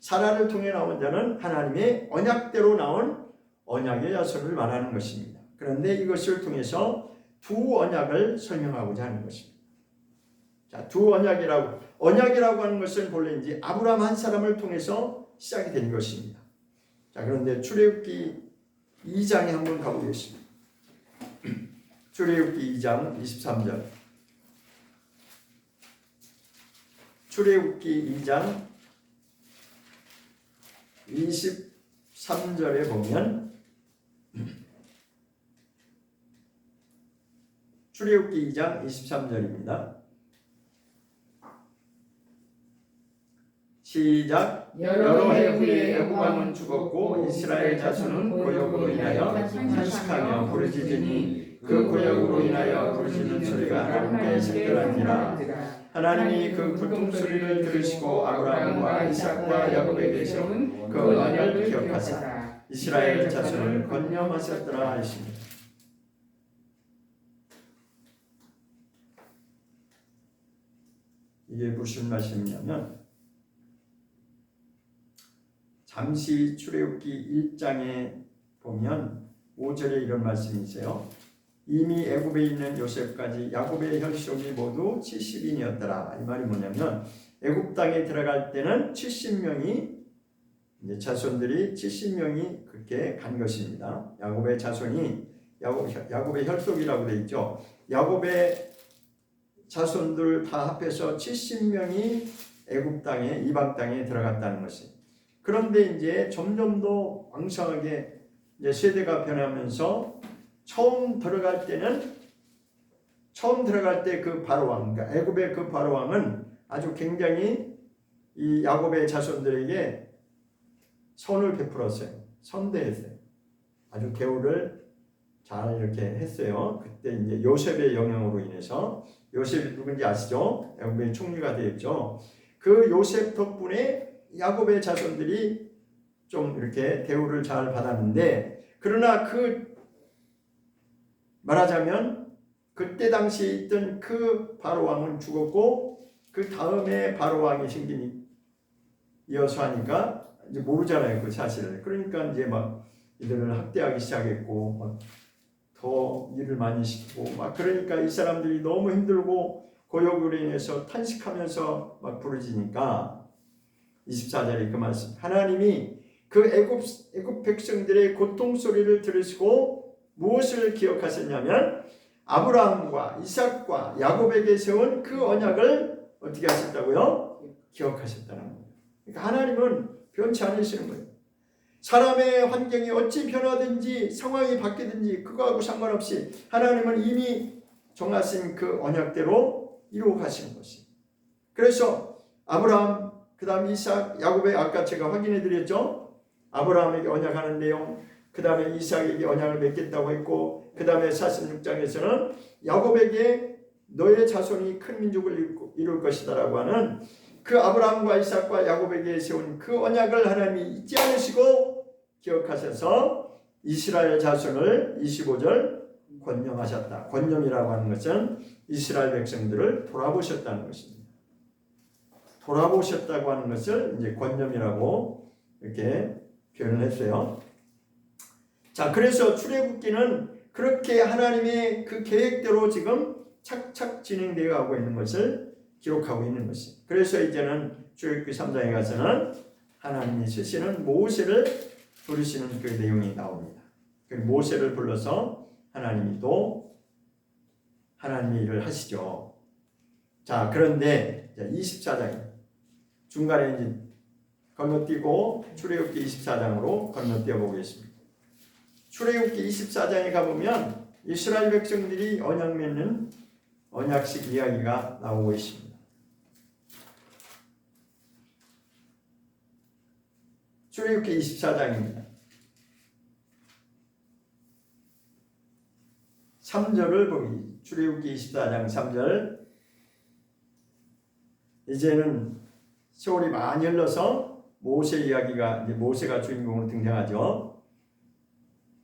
사라를 통해 나온 자는 하나님의 언약대로 나온 언약의 자손을 말하는 것입니다. 그런데 이것을 통해서 두 언약을 설명하고자 하는 것입니다. 자, 두 언약이라고 하는 것은 본래 이제 아브라함 한 사람을 통해서 시작이 된 것입니다. 자, 그런데 출애굽기 2장에 한번 가보겠습니다. 출애굽기 2장 23절. 출애굽기 2장 23절에 보면 출애굽기 2장 23절입니다. 시작. 여러 해 후에 애굽 왕은 죽었고 이스라엘 자손은 고역으로 인하여 탄식하며 부르짖으니 그 고역으로 인하여 부르짖는 소리가 하나님께 색달하니라. 하나님이 그 고통 소리를 들으시고 아브라함과 이삭과 야곱에게 세운 그 언약을 기억하사 이스라엘 자손을 건념하셨더라 하십니다. 이게 무슨 말씀이냐면 잠시 출애굽기 1장에 보면 5절에 이런 말씀이 있어요. 이미 애굽에 있는 요셉까지 야곱의 혈족이 모두 70인이었더라. 이 말이 뭐냐면 애굽 땅에 들어갈 때는 70명이 이제 자손들이 70명이 그렇게 간 것입니다. 야곱의 자손이 야곱의 혈족이라고 되어 있죠. 야곱의 자손들 다 합해서 70명이 애굽 땅에 이방 땅에 들어갔다는 것이. 그런데 이제 점점 더 왕성하게 이제 세대가 변하면서 처음 들어갈 때 그 바로왕, 그러니까 애굽의 그 바로왕은 아주 굉장히 이 야곱의 자손들에게 선을 베풀었어요. 선대했어요. 아주 대우를 잘 이렇게 했어요. 그때 이제 요셉의 영향으로 인해서. 요셉이 누군지 아시죠? 애굽의 총리가 되었죠. 그 요셉 덕분에 야곱의 자손들이 좀 이렇게 대우를 잘 받았는데, 그러나 말하자면 그때 당시에 있던 그 바로왕은 죽었고 그 다음에 바로왕이 생기니 이어서 하니까 이제 모르잖아요, 그 사실을. 그러니까 이제 막 이들을 학대하기 시작했고 막 더 일을 많이 시키고 막 그러니까 이 사람들이 너무 힘들고 고역으로 인해서 탄식하면서 막 부르짖으니까 24절에 그 말씀, 하나님이 그 애굽 백성들의 고통 소리를 들으시고 무엇을 기억하셨냐면 아브라함과 이삭과 야곱에게 세운 그 언약을 어떻게 하셨다고요? 기억하셨다는 거예요. 그러니까 하나님은 변치 않으시는 거예요. 사람의 환경이 어찌 변하든지 상황이 바뀌든지 그거하고 상관없이 하나님은 이미 정하신 그 언약대로 이루어 가시는 것이에요. 그래서 아브라함, 그 다음 이삭, 야곱의 아까 제가 확인해 드렸죠. 아브라함에게 언약하는 내용, 그 다음에 이삭에게 언약을 맺겠다고 했고, 그 다음에 46장에서는 야곱에게 너의 자손이 큰 민족을 이룰 것이다 라고 하는 그 아브라함과 이삭과 야곱에게 세운 그 언약을 하나님이 잊지 않으시고 기억하셔서 이스라엘 자손을 25절 권념하셨다. 권념이라고 하는 것은 이스라엘 백성들을 돌아보셨다는 것입니다. 돌아보셨다고 하는 것을 이제 권념이라고 이렇게 표현을 했어요. 자, 그래서 출애굽기는 그렇게 하나님의 그 계획대로 지금 착착 진행되어 가고 있는 것을 기록하고 있는 것이. 그래서 이제는 출애굽기 3장에 가서는 하나님이 쓰시는 모세를 부르시는 그 내용이 나옵니다. 모세를 불러서 하나님이 또 하나님의 일을 하시죠. 자, 그런데 24장 중간에 이제 건너뛰고 출애굽기 24장으로 건너뛰어 보겠습니다. 출애굽기 24장에 가보면 이스라엘 백성들이 언약 맺는 언약식 이야기가 나오고 있습니다. 출애굽기 24장입니다. 3절을 보기. 출애굽기 24장 3절. 이제는 세월이 많이 흘러서 모세 이야기가, 이제 모세가 주인공으로 등장하죠.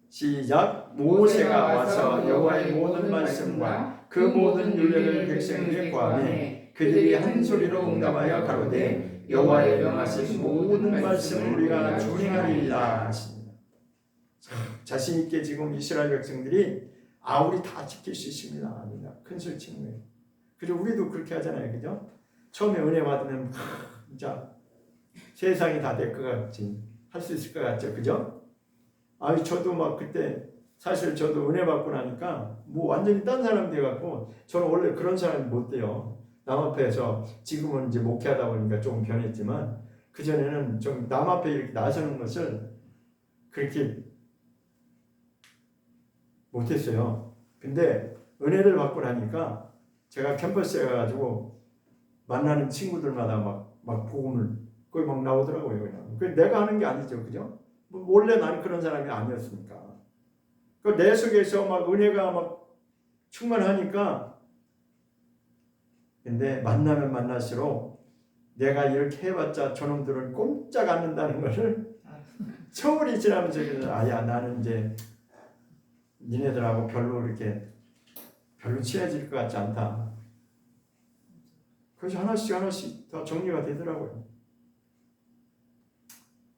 시작. 모세가 와서 여호와의 모든 말씀과 그 모든 율례를 백성에게 고하매 그들이 한 소리로 응답하여 가로되 여호와의 명하신 모든 말씀을 우리가 준행하리이다 하십니다. 자신 있게 지금 이스라엘 백성들이 우리 다 지킬 수 있습니다. 큰 소리 치는 거예요. 그죠? 우리도 그렇게 하잖아요. 그죠? 처음에 은혜 받으면 진짜 세상이 다 될 것 같지, 할 수 있을 것 같죠. 그죠? 저도 막 그때 사실 저도 은혜 받고 나니까 뭐 완전히 딴 사람 돼갖고, 저는 원래 그런 사람이 못 돼요. 남 앞에서, 지금은 이제 목회하다 보니까 조금 변했지만 그전에는 좀 남 앞에 이렇게 나서는 것을 그렇게 못했어요. 근데 은혜를 받고 나니까 제가 캠퍼스에 가가지고 만나는 친구들마다 막 복음을 거의 막 나오더라고요. 그냥. 그 내가 하는 게 아니죠. 그죠? 원래 나는 그런 사람이 아니었으니까. 내 속에서 막 은혜가 막 충만하니까. 근데 만나면 만날수록 내가 이렇게 해봤자 저놈들은 꼼짝 않는다는 것을 세월이 지나면서 야, 나는 이제 니네들하고 별로 친해질 것 같지 않다. 그래서 하나씩 더 정리가 되더라고요.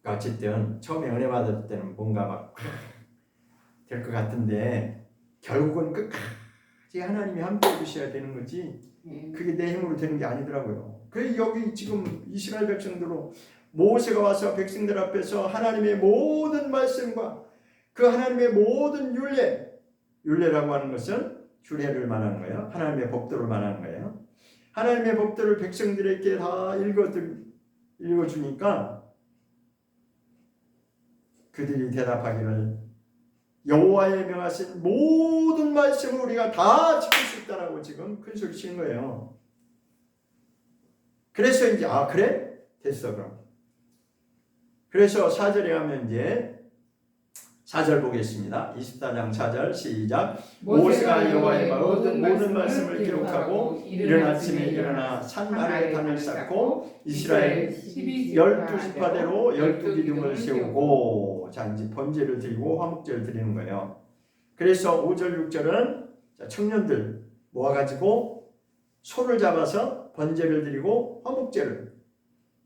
어쨌든 처음에 은혜 받을 때는 뭔가 막 될 것 같은데 결국은 끝까지 하나님이 함께 해주셔야 되는 거지 그게 내 힘으로 되는 게 아니더라고요. 그래서 여기 지금 이스라엘 백성들로 모세가 와서 백성들 앞에서 하나님의 모든 말씀과 그 하나님의 모든 율례라고 하는 것은 규례를 말하는 거예요. 하나님의 법도를 말하는 거예요. 하나님의 법도를 백성들에게 다 읽어주니까 그들이 대답하기를 여호와의 명하신 모든 말씀을 우리가 다 지킬 수 있다라고 지금 큰 소리 치는 거예요. 그래서 이제 그래? 됐어 그럼. 그래서 4절에 가면 이제 4절 보겠습니다. 24장 4절 시작. 모세가 여호와의 모든 말씀을 기록하고 이른 아침에 일어나 산 아래에 단을 쌓고 이스라엘 12지파대로 12기둥을 세우고 자 이제 번제를 드리고 화목제를 드리는 거예요. 그래서 5절 6절은 청년들 모아가지고 소를 잡아서 번제를 드리고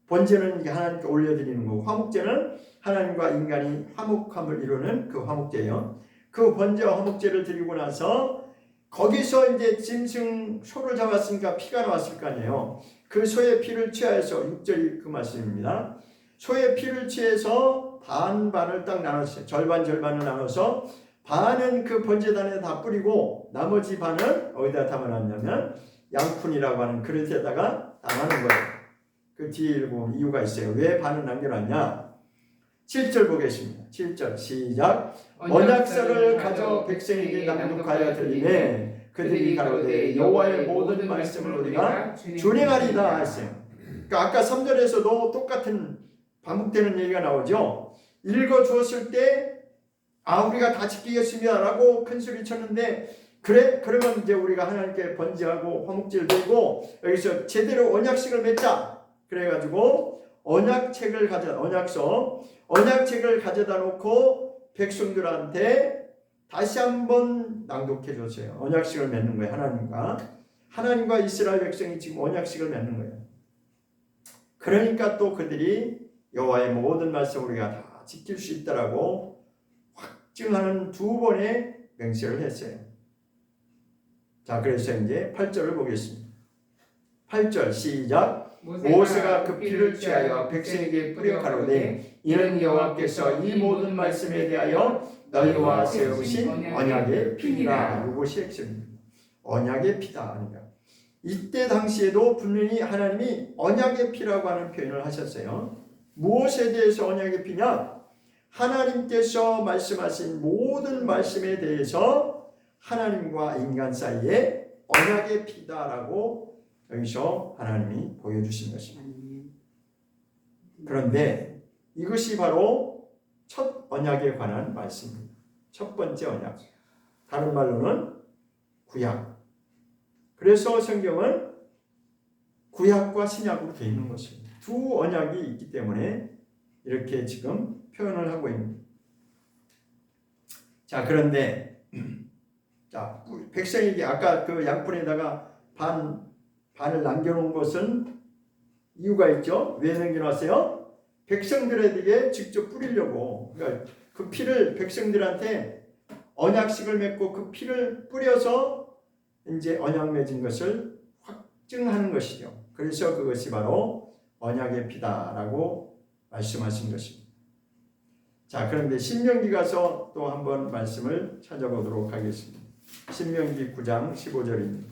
번제는 하나님께 올려드리는 거고 화목제는 하나님과 인간이 화목함을 이루는 그 화목제예요. 그 번제와 화목제를 드리고 나서 거기서 이제 짐승 소를 잡았으니까 피가 나왔을 거 아니에요. 그 소의 피를 취하여서 6절이 그 말씀입니다. 소의 피를 취해서 반반을 딱 나눴어요. 절반을 나눠서 반은 그 번제단에 다 뿌리고 나머지 반은 어디다 담아놨냐면 양푼이라고 하는 그릇에다가 담아놓은 거예요. 그 뒤에 읽어보면 이유가 있어요. 왜 반을 남겨놨냐? 7절 보겠습니다. 7절 시작. 언약서를 가져 백성에게 낭독하여 들리매 그들이 가로되 여호와의 모든 말씀을 우리가 준행하리다 했어요. 그러니까 아까 3절에서도 똑같은 반복되는 얘기가 나오죠. 읽어주었을 때 우리가 다 지키겠습니다 라고 큰소리 쳤는데 그래? 그러면 이제 우리가 하나님께 번제하고 화목제를 드리고 여기서 제대로 언약식을 맺자. 그래가지고 언약책을 가져다 놓고 백성들한테 다시 한번 낭독해 줬어요. 언약식을 맺는 거예요. 하나님과 이스라엘 백성이 지금 언약식을 맺는 거예요. 그러니까 또 그들이 여호와의 모든 말씀을 우리가 다 지킬 수 있다라고 확증하는 2번의 맹세를 했어요. 자, 그래서 이제 8절을 보겠습니다. 8절 시작. 모세가 그 피를 취하여 백성에게 뿌려 가로되 이는 여호와께서 이 모든 말씀에 대하여 너희와 세우신 언약의 피니라. 이것이 핵심입니다. 언약의 피다. 그러니까 이때 당시에도 분명히 하나님이 언약의 피라고 하는 표현을 하셨어요. 무엇에 대해서 언약의 피냐? 하나님께서 말씀하신 모든 말씀에 대해서 하나님과 인간 사이에 언약의 피다라고 여기서 하나님이 보여주신 것입니다. 그런데 이것이 바로 첫 언약에 관한 말씀입니다. 첫 번째 언약. 다른 말로는 구약. 그래서 성경은 구약과 신약으로 되어 있는 것입니다. 2 언약이 있기 때문에 이렇게 지금 표현을 하고 있습니다. 자, 그런데 자, 백성에게 아까 그 양푼에다가 반을 남겨놓은 것은 이유가 있죠. 왜 남겨놨어요? 백성들에게 직접 뿌리려고. 그러니까 그 피를 백성들한테 언약식을 맺고 그 피를 뿌려서 이제 언약 맺은 것을 확증하는 것이죠. 그래서 그것이 바로 언약의 피다라고 말씀하신 것입니다. 자, 그런데 신명기 가서 또 한번 말씀을 찾아보도록 하겠습니다. 신명기 9장 15절입니다.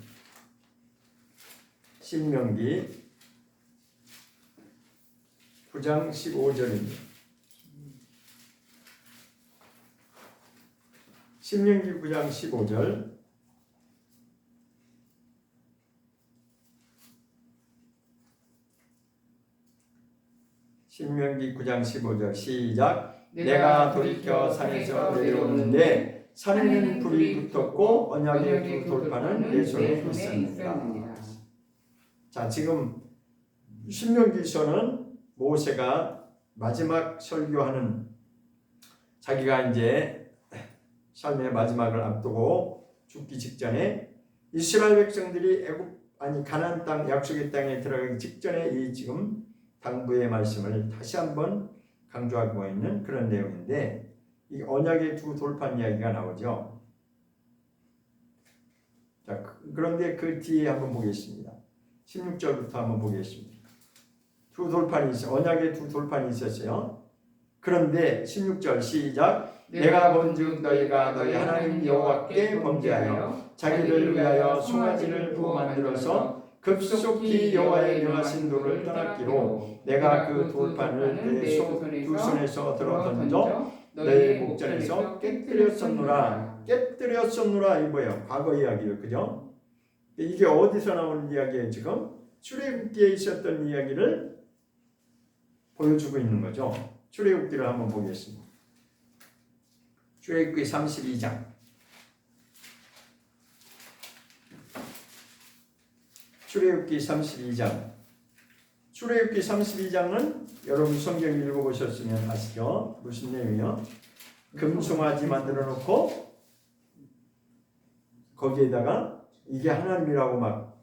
신명기 9장 15절입니다. 신명기 9장 15절. 신명기 9장 15절 시작. 내가 돌이켜 산에서 내려오는데 산에는 불이 붙었고 언약의 2 돌판은 내 손에 있었습니다. 자, 지금 신명기서는 모세가 마지막 설교하는 자기가 이제 삶의 마지막을 앞두고 죽기 직전에 이스라엘 백성들이 가나안 땅 약속의 땅에 들어가기 직전에 이 지금 당부의 말씀을 다시 한번 강조하고 있는 그런 내용인데 이 언약의 2 돌판 이야기가 나오죠. 그런데 그 뒤에 한번 보겠습니다. 16절부터 한번 보겠습니다. 두 돌판이 있어. 언약에 두 돌판이 있었어요. 그런데 16절 시작. 내가 본즉 너희가 너희 하나님 여호와께 범죄하여 자기를 위하여 송아지를 부어 만들어서 급속히 여호와의 명하신 도를 떠났기로 내가 그 돌판을 내 두 손에서 들어 던져 너희 목전에서 깨뜨렸었노라. 깨뜨렸었노라 이 뭐예요? 과거 이야기예요. 그죠? 이게 어디서 나오는 이야기예요? 지금 출애굽기에 있었던 이야기를 보여주고 있는 거죠. 출애굽기를 한번 보겠습니다. 출애굽기 32장. 출애굽기 32장. 출애굽기 32장은 여러분 성경 읽어보셨으면 아시죠? 무슨 내용이요? 금송아지 만들어 놓고 거기에다가 이게 하나님이라고 막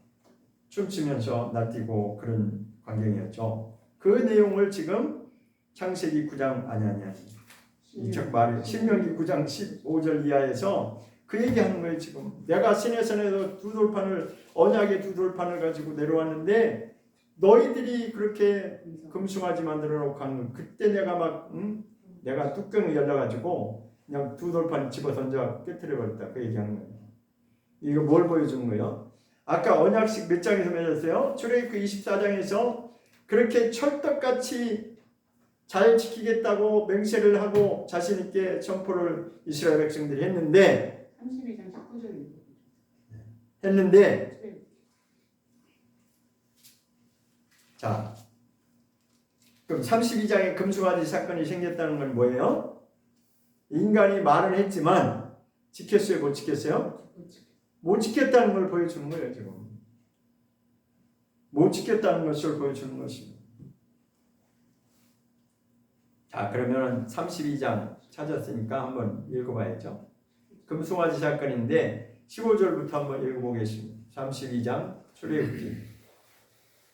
춤추면서 날뛰고 그런 광경이었죠. 그 내용을 지금 창세기 9장 아니 이쪽 말 신명기 9장 15절 이하에서 그 얘기하는 거예요. 지금 내가 시내산에서 두 돌판을 언약의 두 돌판을 가지고 내려왔는데 너희들이 그렇게 금송아지 만들어 놓고 한 거 그때 내가 막 내가 뚜껑을 열어가지고 그냥 두 돌판 집어 던져 깨뜨려 버렸다 그 얘기하는 거예요. 이거 뭘 보여주는 거예요? 아까 언약식 몇 장에서 맺었어요? 출애굽기 24장에서 그렇게 철떡같이 잘 지키겠다고 맹세를 하고 자신 있게 선포를 이스라엘 백성들이 했는데
32장 19절
했는데 자 그럼 32장에 금송아지 사건이 생겼다는 건 뭐예요? 인간이 말은 했지만 지켰어요? 못 지켰어요? 못 지켰다는 걸 보여주는 거예요. 지금 못 지켰다는 것을 보여주는 것입니다. 자 그러면 32장 찾았으니까 한번 읽어봐야죠. 금송아지 사건인데 15절부터 한번 읽어보겠습니다. 32장 출애굽기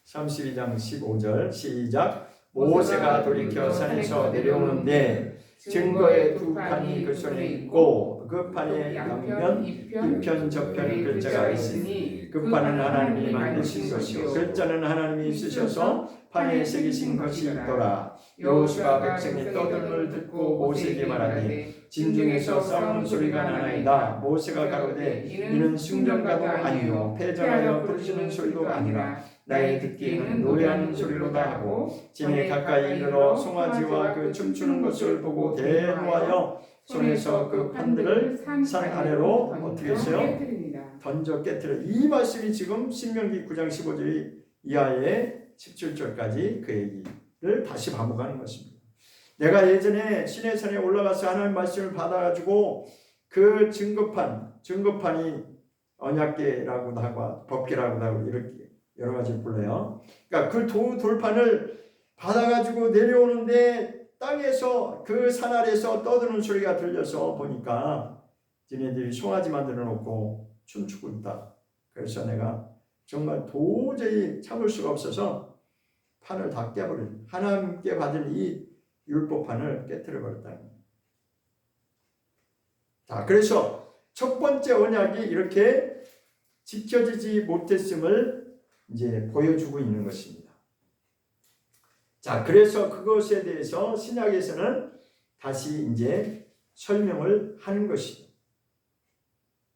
32장 15절 시작. 모세가 돌이켜 산에서 내려오는데 증거의 두 판이 그 손에 있고 그 판의 양면 이편 저편 글자가 있으니 그 판은 하나님이 만드신 것이요 글자는 하나님이 쓰셔서 판에 새기신 것이 있더라. 여호수아가 백성이 떠들음을 듣고 모세에게 말하되 진중에서 싸우는 소리가 나나이다. 모세가 가로되 이는 승전가도 아니요 패전하여 부르짖는 소리도 아니라 나의 듣기에는 노래하는 소리로다 하고 진에 가까이 이르러 송아지와 그 춤추는 것을 보고 대노하여 손에서 그 판들을 산 아래로 어떻게 했어요? 던져 깨뜨려. 이 말씀이 지금 신명기 9장 15절 이하에 17절까지 그 얘기를 다시 반복하는 것입니다. 내가 예전에 시내산에 올라가서 하나님 말씀을 받아가지고 그 증거판이 언약궤라고도 하고 법궤라고도 하고 이렇게 여러 가지 불러요. 그러니까 그 돌판을 받아가지고 내려오는데 땅에서 그 산 아래에서 떠드는 소리가 들려서 보니까 지네들이 송아지 만들어 놓고 춤추고 있다. 그래서 내가 정말 도저히 참을 수가 없어서 판을 다 깨버린 하나님께 받은 이 율법판을 깨뜨려 버렸다는 거예요. 자, 그래서 첫 번째 언약이 이렇게 지켜지지 못했음을 이제 보여주고 있는 것입니다. 자, 그래서 그것에 대해서 신약에서는 다시 이제 설명을 하는 것입니다.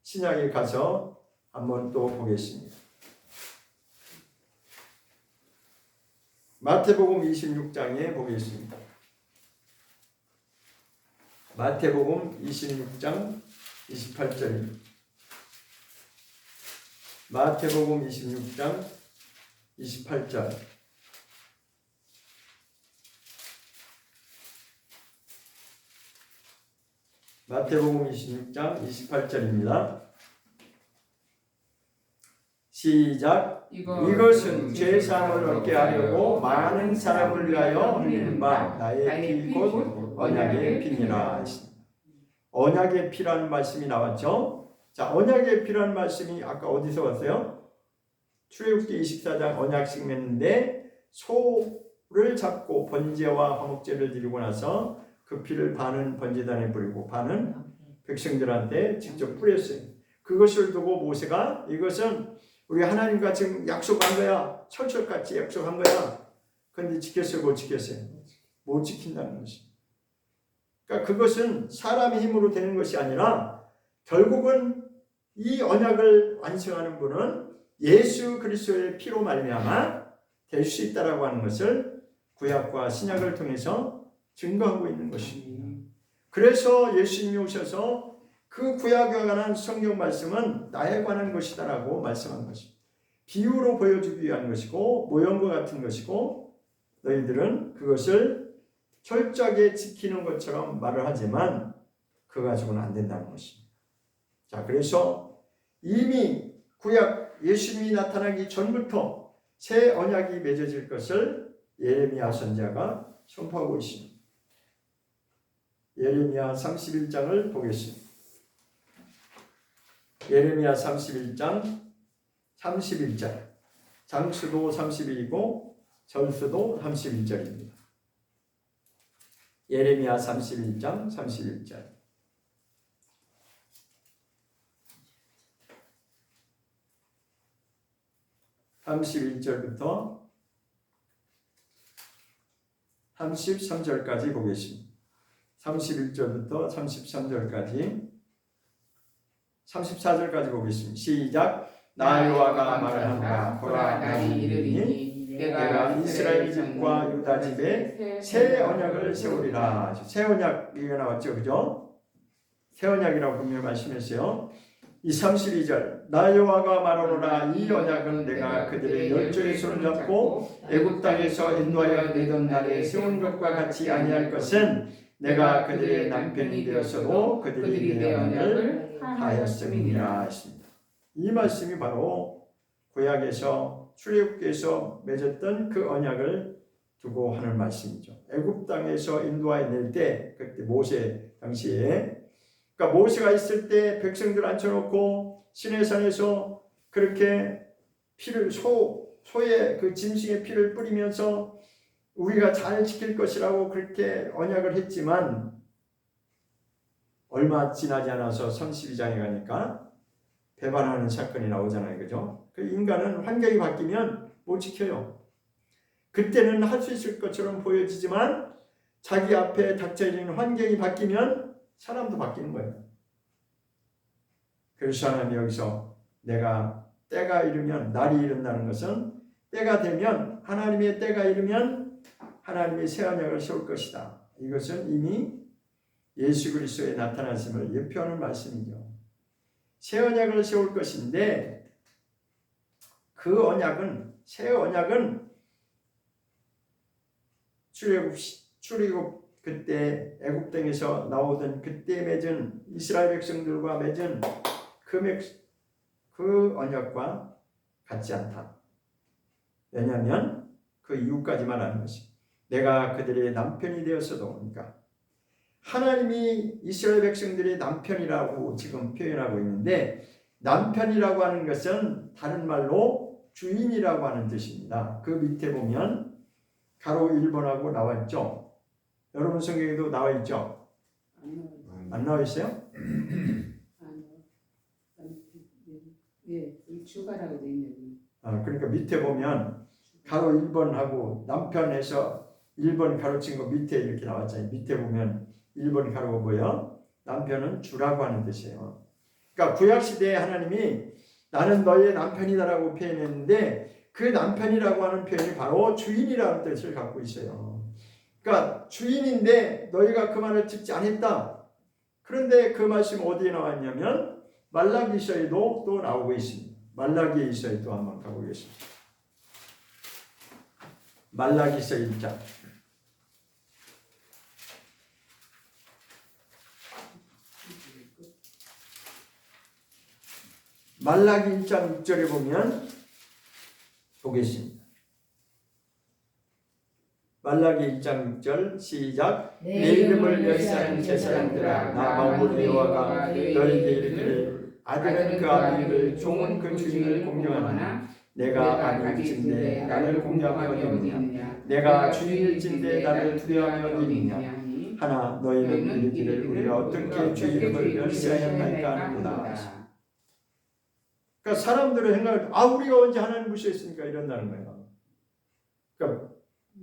신약에 가서 한번 또 보겠습니다. 마태복음 26장에 보겠습니다. 마태복음 26장 28절입니다. 마태복음 26장 28절. 마태복음 26장 28절입니다. 시작. 이것은 죄사함을 얻게 하려고 많은 사람을 위하여 흘리는 바 나의 피 곧 언약의 피니라. 언약의 피라는 말씀이 나왔죠. 자, 언약의 피라는 말씀이 아까 어디서 왔어요? 출애굽기 24장 언약식 맺는데 소를 잡고 번제와 화목제를 드리고 나서 그 피를 반은 번제단에 뿌리고 반은 백성들한테 직접 뿌렸어요. 그것을 두고 모세가 이것은 우리 하나님과 지금 약속한 거야. 철철같이 약속한 거야. 그런데 지켰어요? 못 지켰어요? 못 지킨다는 것이. 그러니까 그것은 사람의 힘으로 되는 것이 아니라 결국은 이 언약을 완성하는 분은 예수 그리스도의 피로 말미암아 될 수 있다라고 하는 것을 구약과 신약을 통해서 증거하고 있는 것입니다. 그래서 예수님이 오셔서 그 구약에 관한 성경 말씀은 나에 관한 것이다라고 말씀한 것입니다. 비유로 보여주기 위한 것이고 모형과 같은 것이고 너희들은 그것을 철저하게 지키는 것처럼 말을 하지만 그거 가지고는 안 된다는 것입니다. 자, 그래서 이미 구약 예수님이 나타나기 전부터 새 언약이 맺어질 것을 예레미야 선지자가 선포하고 있습니다. 예레미야 31장을 보겠습니다. 예레미야 31장 31절. 장수도 30일이고 절수도 31절입니다. 예레미야 31장 31절. (31절부터) 33절까지 보겠습니다. 31절부터 33절까지 34절까지 보겠습니다. 시작. 나 여호와가 말하노라. 보라, 나는 이르리니 내가 이스라엘 집과 유다 집에 새 언약을 세우리라. 새 언약이가 나왔죠, 그죠? 새 언약이라고 분명히 말씀했어요. 이 32절. 나 여호와가 말하노라. 이 언약은 내가 그들의 열조의 손을 잡고 애굽 땅에서 인도하여 내던 날에 세운 것과 같이 아니할 것은 내가 그들의 남편이 되었어도 그들이 내 언약을 하였음이니라 했습니다. 이 말씀이 바로 구약에서 출애굽기에서 맺었던 그 언약을 두고 하는 말씀이죠. 애굽 땅에서 인도하여 낼 때 그때 모세 당시에 그러니까 모세가 있을 때 백성들 앉혀놓고 시내산에서 그렇게 피를 소의 그 짐승의 피를 뿌리면서 우리가 잘 지킬 것이라고 그렇게 언약을 했지만 얼마 지나지 않아서 32장에 가니까 배반하는 사건이 나오잖아요. 그죠? 그 인간은 환경이 바뀌면 못 지켜요. 그때는 할 수 있을 것처럼 보여지지만 자기 앞에 닥쳐있는 환경이 바뀌면 사람도 바뀌는 거예요. 그래서 하나님이 여기서 내가 때가 이르면, 날이 이른다는 것은 때가 되면, 하나님의 때가 이르면 하나님의 새 언약을 세울 것이다. 이것은 이미 예수 그리스도의 나타나심을 예표하는 말씀이죠. 새 언약을 세울 것인데 그 언약은, 새 언약은 출애굽 그때 애굽 땅에서 나오던 그때 맺은 이스라엘 백성들과 맺은 그 언약과 같지 않다. 왜냐하면 그 이유까지 말하는 것이 내가 그들의 남편이 되었어도, 그러니까 하나님이 이스라엘 백성들의 남편이라고 지금 표현하고 있는데 남편이라고 하는 것은 다른 말로 주인이라고 하는 뜻입니다. 그 밑에 보면 가로 1번하고 나와 있죠. 여러분 성경에도 나와 있죠? 안 나와 있어요?
예, 추가라고 돼 있네요.
그러니까 밑에 보면 가로 1번하고 남편에서 1번 가로친 거 밑에 이렇게 나왔잖아요. 밑에 보면 1번 가로가 뭐예요? 남편은 주라고 하는 뜻이에요. 그러니까 구약시대에 하나님이 나는 너의 남편이다라고 표현했는데 그 남편이라고 하는 표현이 바로 주인이라는 뜻을 갖고 있어요. 그러니까 주인인데 너희가 그 말을 듣지 않았다. 그런데 그 말씀 어디에 나왔냐면 말라기서에도 또 나오고 있습니다. 말라기서에 또 한번 가보겠습니다. 말라기서 1장. 말라기 1장 6절에 보면 보겠습니다. 말라기 1장 6절 시작. 내 이름을 멸시하는 제 사람들아, 나 만군의 여호와가 너희에게 이르기를 아들은 그 아비를, 종은 그 주인을 공경하나 내가 아비일진대 나를 공경함이 어디있느냐. 내가 주인일진대 나를 두려워함이 어디있느냐. 하나 너희는 이르기를 우리가 어떻게 주 이름을 멸시하였나이까 하는구나. 그러니까 사람들의 생각을 우리가 언제 하나님 무시했으니까 이런다는 거예요. 그러니까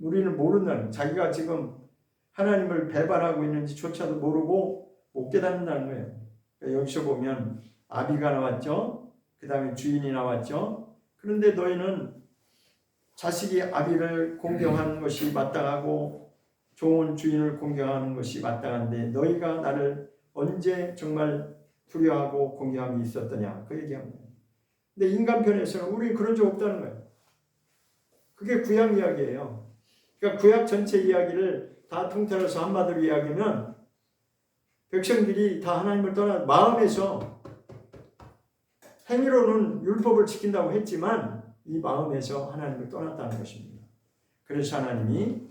우리는 모른다는 거예요. 자기가 지금 하나님을 배반하고 있는지조차도 모르고 못 깨닫는다는 거예요. 그러니까 여기서 보면 아비가 나왔죠. 그 다음에 주인이 나왔죠. 그런데 너희는 자식이 아비를 공경하는 것이 마땅하고 좋은 주인을 공경하는 것이 마땅한데 너희가 나를 언제 정말 두려워하고 공경함이 있었더냐 그 얘기합니다. 근데 인간편에서는 우리 그런 적 없다는 거예요. 그게 구약 이야기예요. 그러니까 구약 전체 이야기를 다 통틀어서 한마디로 이야기하면 백성들이 다 하나님을 떠나 마음에서 행위로는 율법을 지킨다고 했지만 이 마음에서 하나님을 떠났다는 것입니다. 그래서 하나님이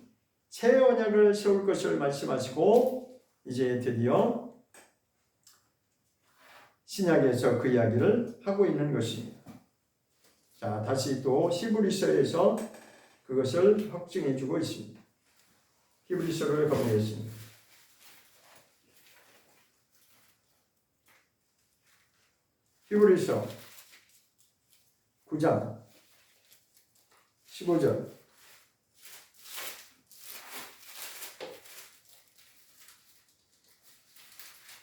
새 언약을 세울 것을 말씀하시고 이제 드디어 신약에서 그 이야기를 하고 있는 것입니다. 자, 다시 또 히브리서에서 그것을 확증해 주고 있습니다. 히브리서를 가보겠습니다. 히브리서 9장 15절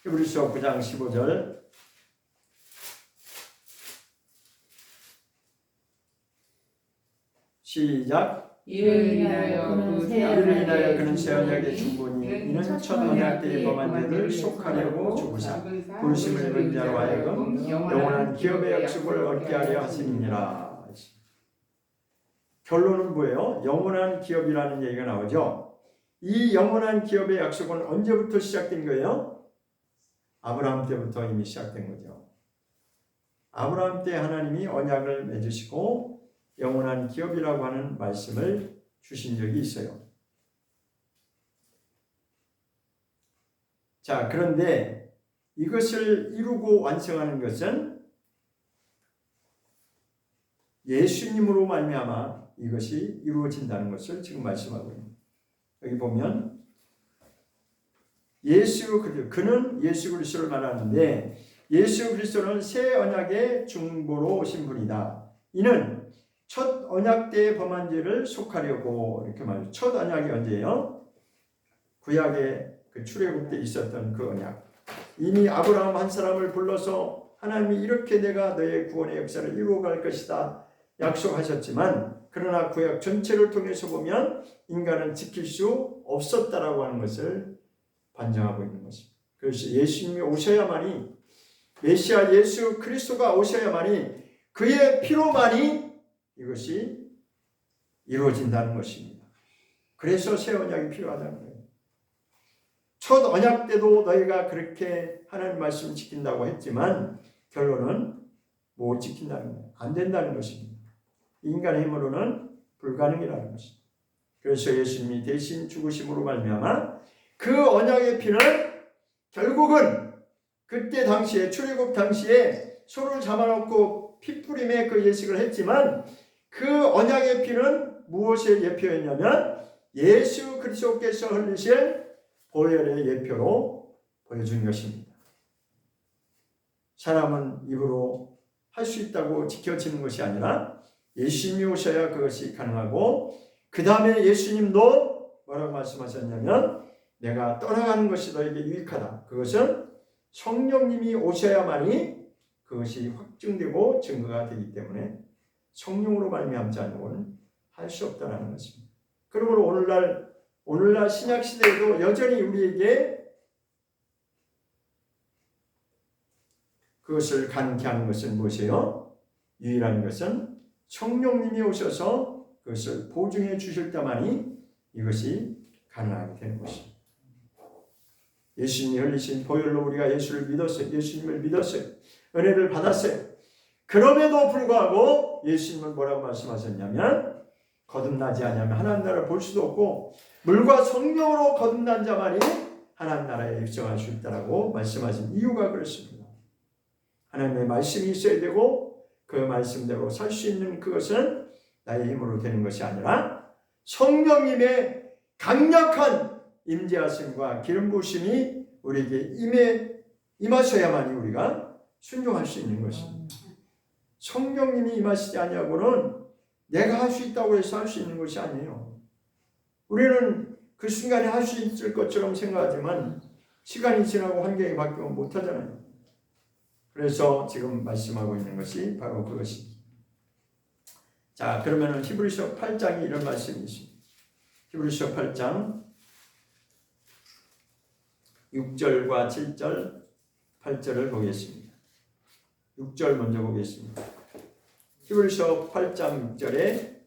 히브리서 9장 15절 시작.
이를 인하여
그는 새 언약의 중보니 이는 첫 언약 때의 범한 죄를 속하려고 주구사 부르심을 입은 자로 하여금 영원한 기업의 약속을 얻게 하려 하심이니라. 결론은 뭐예요? 영원한 기업이라는 얘기가 나오죠. 이 영원한 기업의 약속은 언제부터 시작된 거예요? 아브라함 때부터 이미 시작된 거죠. 아브라함 때 하나님이 언약을 맺으시고 영원한 기업이라고 하는 말씀을 주신 적이 있어요. 자, 그런데 이것을 이루고 완성하는 것은 예수님으로 말미암아 이것이 이루어진다는 것을 지금 말씀하고 있습니다. 여기 보면 그는 예수 그리스도를 말하는데 예수 그리스도는 새 언약의 중보로 오신 분이다. 이는 첫 언약 때의 범한 죄를 속하려고 이렇게 말해요. 첫 언약이 언제예요? 구약의 그 출애굽 때 있었던 그 언약. 이미 아브라함 한 사람을 불러서 하나님이 이렇게 내가 너의 구원의 역사를 이루어갈 것이다 약속하셨지만 그러나 구약 전체를 통해서 보면 인간은 지킬 수 없었다라고 하는 것을 반증하고 있는 것입니다. 그래서 예수님이 오셔야만이 메시아 예수 그리스도가 오셔야만이 그의 피로만이 이것이 이루어진다는 것입니다. 그래서 새 언약이 필요하다는 거예요. 첫 언약 때도 너희가 그렇게 하나님 말씀 지킨다고 했지만 결론은 못 지킨다는 거예요. 안 된다는 것입니다. 인간의 힘으로는 불가능이라는 것입니다. 그래서 예수님이 대신 죽으심으로 말미암아 그 언약의 피는 결국은 그때 당시에 출애굽 당시에 소를 잡아놓고 피 뿌림에 그 예식을 했지만 그 언약의 피는 무엇의 예표였냐면 예수 그리스도께서 흘리실 보혈의 예표로 보여준 것입니다. 사람은 입으로 할 수 있다고 지켜지는 것이 아니라 예수님이 오셔야 그것이 가능하고 그 다음에 예수님도 뭐라고 말씀하셨냐면 내가 떠나가는 것이 너에게 유익하다. 그것은 성령님이 오셔야만이 그것이 확증되고 증거가 되기 때문에 성령으로 말미암지 않고는 할 수 없다는 것입니다. 그러므로 오늘날 신약 시대에도 여전히 우리에게 그것을 가능케 하는 것은 무엇이에요? 유일한 것은 성령님이 오셔서 그것을 보증해 주실 때만이 이것이 가능하게 되는 것입니다. 예수님이 흘리신 보혈로 우리가 예수를 믿었어요. 예수님을 믿었어요. 은혜를 받았어요. 그럼에도 불구하고 예수님은 뭐라고 말씀하셨냐면 거듭나지 않으면 하나님 나라를 볼 수도 없고 물과 성령으로 거듭난 자만이 하나님 나라에 입성할 수 있다라고 말씀하신 이유가 그렇습니다. 하나님의 말씀이 있어야 되고 그 말씀대로 살 수 있는 그것은 나의 힘으로 되는 것이 아니라 성령님의 강력한 임재하심과 기름 부으심이 우리에게 임하셔야만이 우리가 순종할 수 있는 것입니다. 성령님이 임하시지 아니하고는 내가 할 수 있다고 해서 할 수 있는 것이 아니에요. 우리는 그 순간에 할 수 있을 것처럼 생각하지만 시간이 지나고 환경이 바뀌면 못하잖아요. 그래서 지금 말씀하고 있는 것이 바로 그것입니다. 자, 그러면은 히브리서 8장이 이런 말씀이 있습니다. 히브리서 8장 6절과 7절, 8절을 보겠습니다. 6절 먼저 보겠습니다. 히브리서 8장 6절에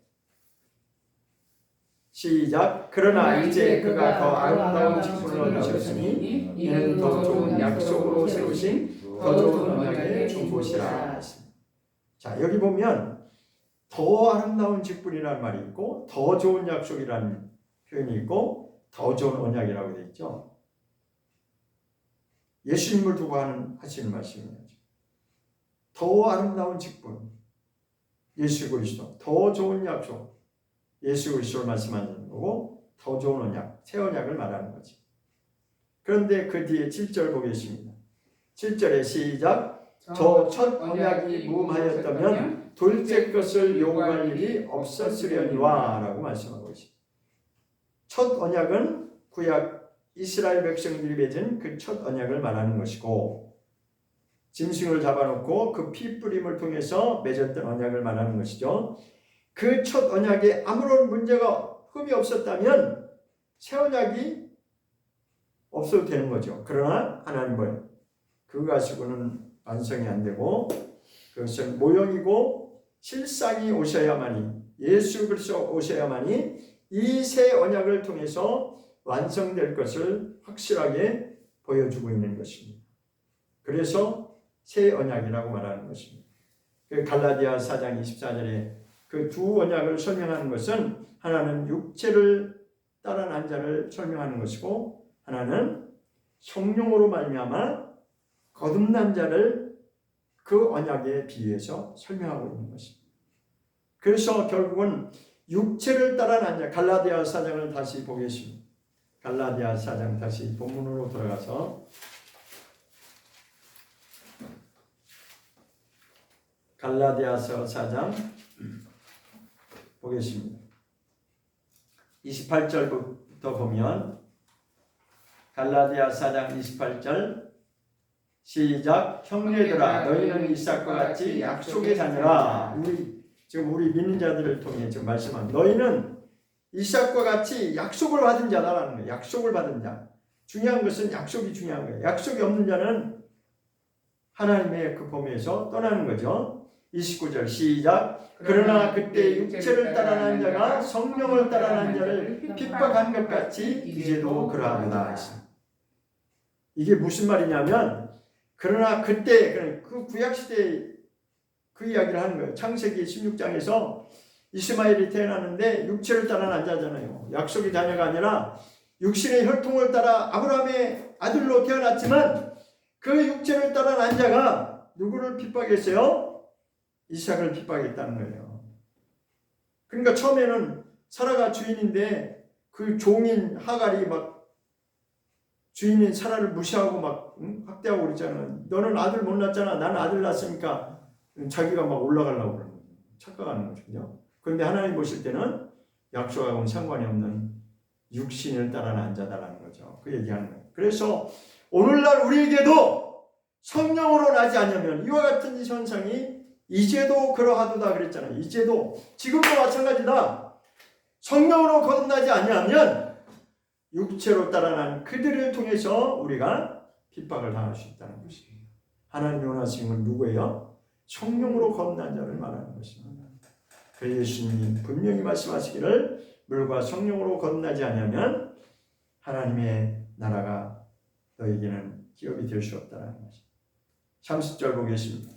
시작. 그러나 이제 그가 더 아름다운 직분을 얻으셨으니 이는 더 좋은 약속으로 세우신 더 좋은 언약의 중보시라. 자, 여기 보면 더 아름다운 직분이라는 말이 있고 더 좋은 약속이라는 표현이 있고 더 좋은 언약이라고 되어 있죠. 예수님을 두고 하시는 말씀이죠. 더 아름다운 직분, 예수 그리스도, 더 좋은 약속, 예수 그리스도를 말씀하는 거고 더 좋은 언약, 새 언약을 말하는 거지. 그런데 그 뒤에 7절 보겠습니다. 7절에 시작. 저 첫 언약이 무음하였다면 둘째 것을 요구할 일이 없었으려니와 라고 말씀하고 있습니다. 첫 언약은 구약 이스라엘 백성들이 맺은 그 첫 언약을 말하는 것이고 짐승을 잡아놓고 그 피 뿌림을 통해서 맺었던 언약을 말하는 것이죠. 그 첫 언약에 아무런 문제가 흠이 없었다면 새 언약이 없어도 되는 거죠. 그러나 하나님은 그거 가지고는 완성이 안 되고 그것은 모형이고 실상이 오셔야만이 예수 그리스도 오셔야만이 이 새 언약을 통해서 완성될 것을 확실하게 보여주고 있는 것입니다. 그래서 새 언약이라고 말하는 것입니다. 그 갈라디아 4장 24절에 그 두 언약을 설명하는 것은 하나는 육체를 따라 난 자를 설명하는 것이고 하나는 성령으로 말미암아 거듭난 자를 그 언약에 비유해서 설명하고 있는 것입니다. 그래서 결국은 육체를 따라 난 자, 갈라디아 4장을 다시 보겠습니다. 갈라디아 4장 다시 본문으로 돌아가서 갈라디아서 4장 보겠습니다. 28절부터 보면 갈라디아 4장 28절 시작. 형제들아 너희는 이삭과 같이 약속의 자녀라. 우리 믿는 자들을 통해 지금 말씀합니다. 너희는 이삭과 같이 약속을 받은 자다라는 거예요. 약속을 받은 자. 중요한 것은 약속이 중요한 거예요. 약속이 없는 자는 하나님의 그 범위에서 떠나는 거죠. 29절 시작. 그러나 그때 육체를 따라 난 자가 성령을 따라 난 자를 핍박한 것 같이 이제도 그러하도다. 이게 무슨 말이냐면 그러나 그때 그 구약시대에 그 이야기를 하는 거예요. 창세기 16장에서 이스마엘이 태어났는데 육체를 따라 난 자잖아요. 약속의 자녀가 아니라 육신의 혈통을 따라 아브라함의 아들로 태어났지만 그 육체를 따라 난 자가 누구를 핍박했어요? 이삭을 핍박했다는 거예요. 그러니까 처음에는 사라가 주인인데 그 종인 하갈이 막 주인인 사라를 무시하고 막 학대하고 그랬잖아. 너는 아들 못 낳았잖아. 나는 아들 낳았으니까 자기가 막 올라가려고 그러는 거죠. 착각하는 거죠. 그죠? 그런데 하나님 보실 때는 약속하고는 상관이 없는 육신을 따라 난 자다라는 거죠. 그 얘기하는 거예요. 그래서 오늘날 우리에게도 성령으로 나지 않으면 이와 같은 현상이 이제도 그러하도다 그랬잖아요. 이제도 지금도 마찬가지다. 성령으로 거듭나지 아니하면 육체로 따라난 그들을 통해서 우리가 핍박을 당할 수 있다는 것입니다. 하나님이 원하시는 건 누구예요? 성령으로 거듭난 자를 말하는 것입니다. 그래서 예수님이 분명히 말씀하시기를 물과 성령으로 거듭나지 않으면 하나님의 나라가 너에게는 기업이 될 수 없다는 것입니다. 30절 보겠습니다.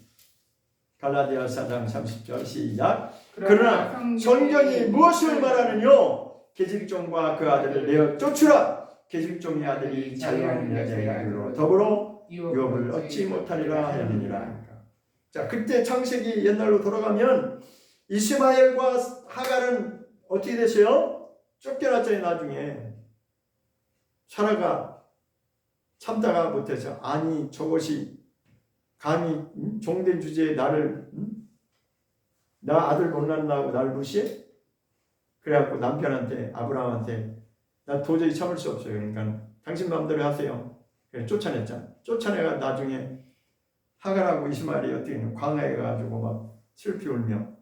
갈라디아 4장 30절 시작. 그러나 성경이 무엇을 말하느뇨? 계집종과 그 아들을 내어 쫓으라. 계집종의 아들이 자유한 여자의 아들로 더불어 유업을 얻지 못하리라 하느니라. 자, 그때 창세기 옛날로 돌아가면 이스마엘과 하갈은 어떻게 됐어요? 쫓겨났잖아요. 나중에 사라가 참다가 못해서 아니 저것이 감히 종된 주제에 나를 나 아들 못 낳는다고 날 무시해? 그래갖고 남편한테 아브라함한테 나 도저히 참을 수 없어요. 그러니까 당신 마음대로 하세요. 그래 쫓아냈잖아. 쫓아내가 나중에 하갈하고 이스마엘이 어떻게 했냐 광야에 가지고 막 슬피 울며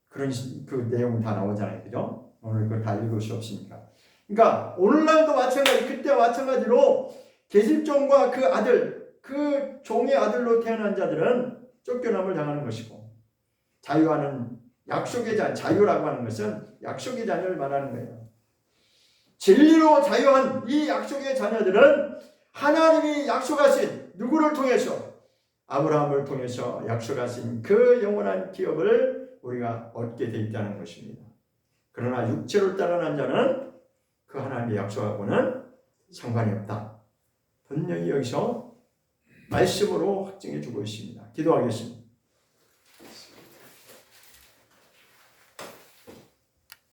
그런 그 내용 다 나오잖아요. 그죠? 오늘 그걸 다 읽을 수 없으니까. 그러니까 오늘날도 마찬가지 그때와 마찬가지로 계집종과 그 아들 그 종의 아들로 태어난 자들은 쫓겨남을 당하는 것이고 자유하는 약속의 자유라고 하는 것은 약속의 자녀를 말하는 거예요. 진리로 자유한 이 약속의 자녀들은 하나님이 약속하신 누구를 통해서 아브라함을 통해서 약속하신 그 영원한 기업을 우리가 얻게 돼 있다는 것입니다. 그러나 육체를 따라난 자는 그 하나님의 약속하고는 상관이 없다. 분명히 여기서 말씀으로 확증해 주고 있습니다. 기도하겠습니다.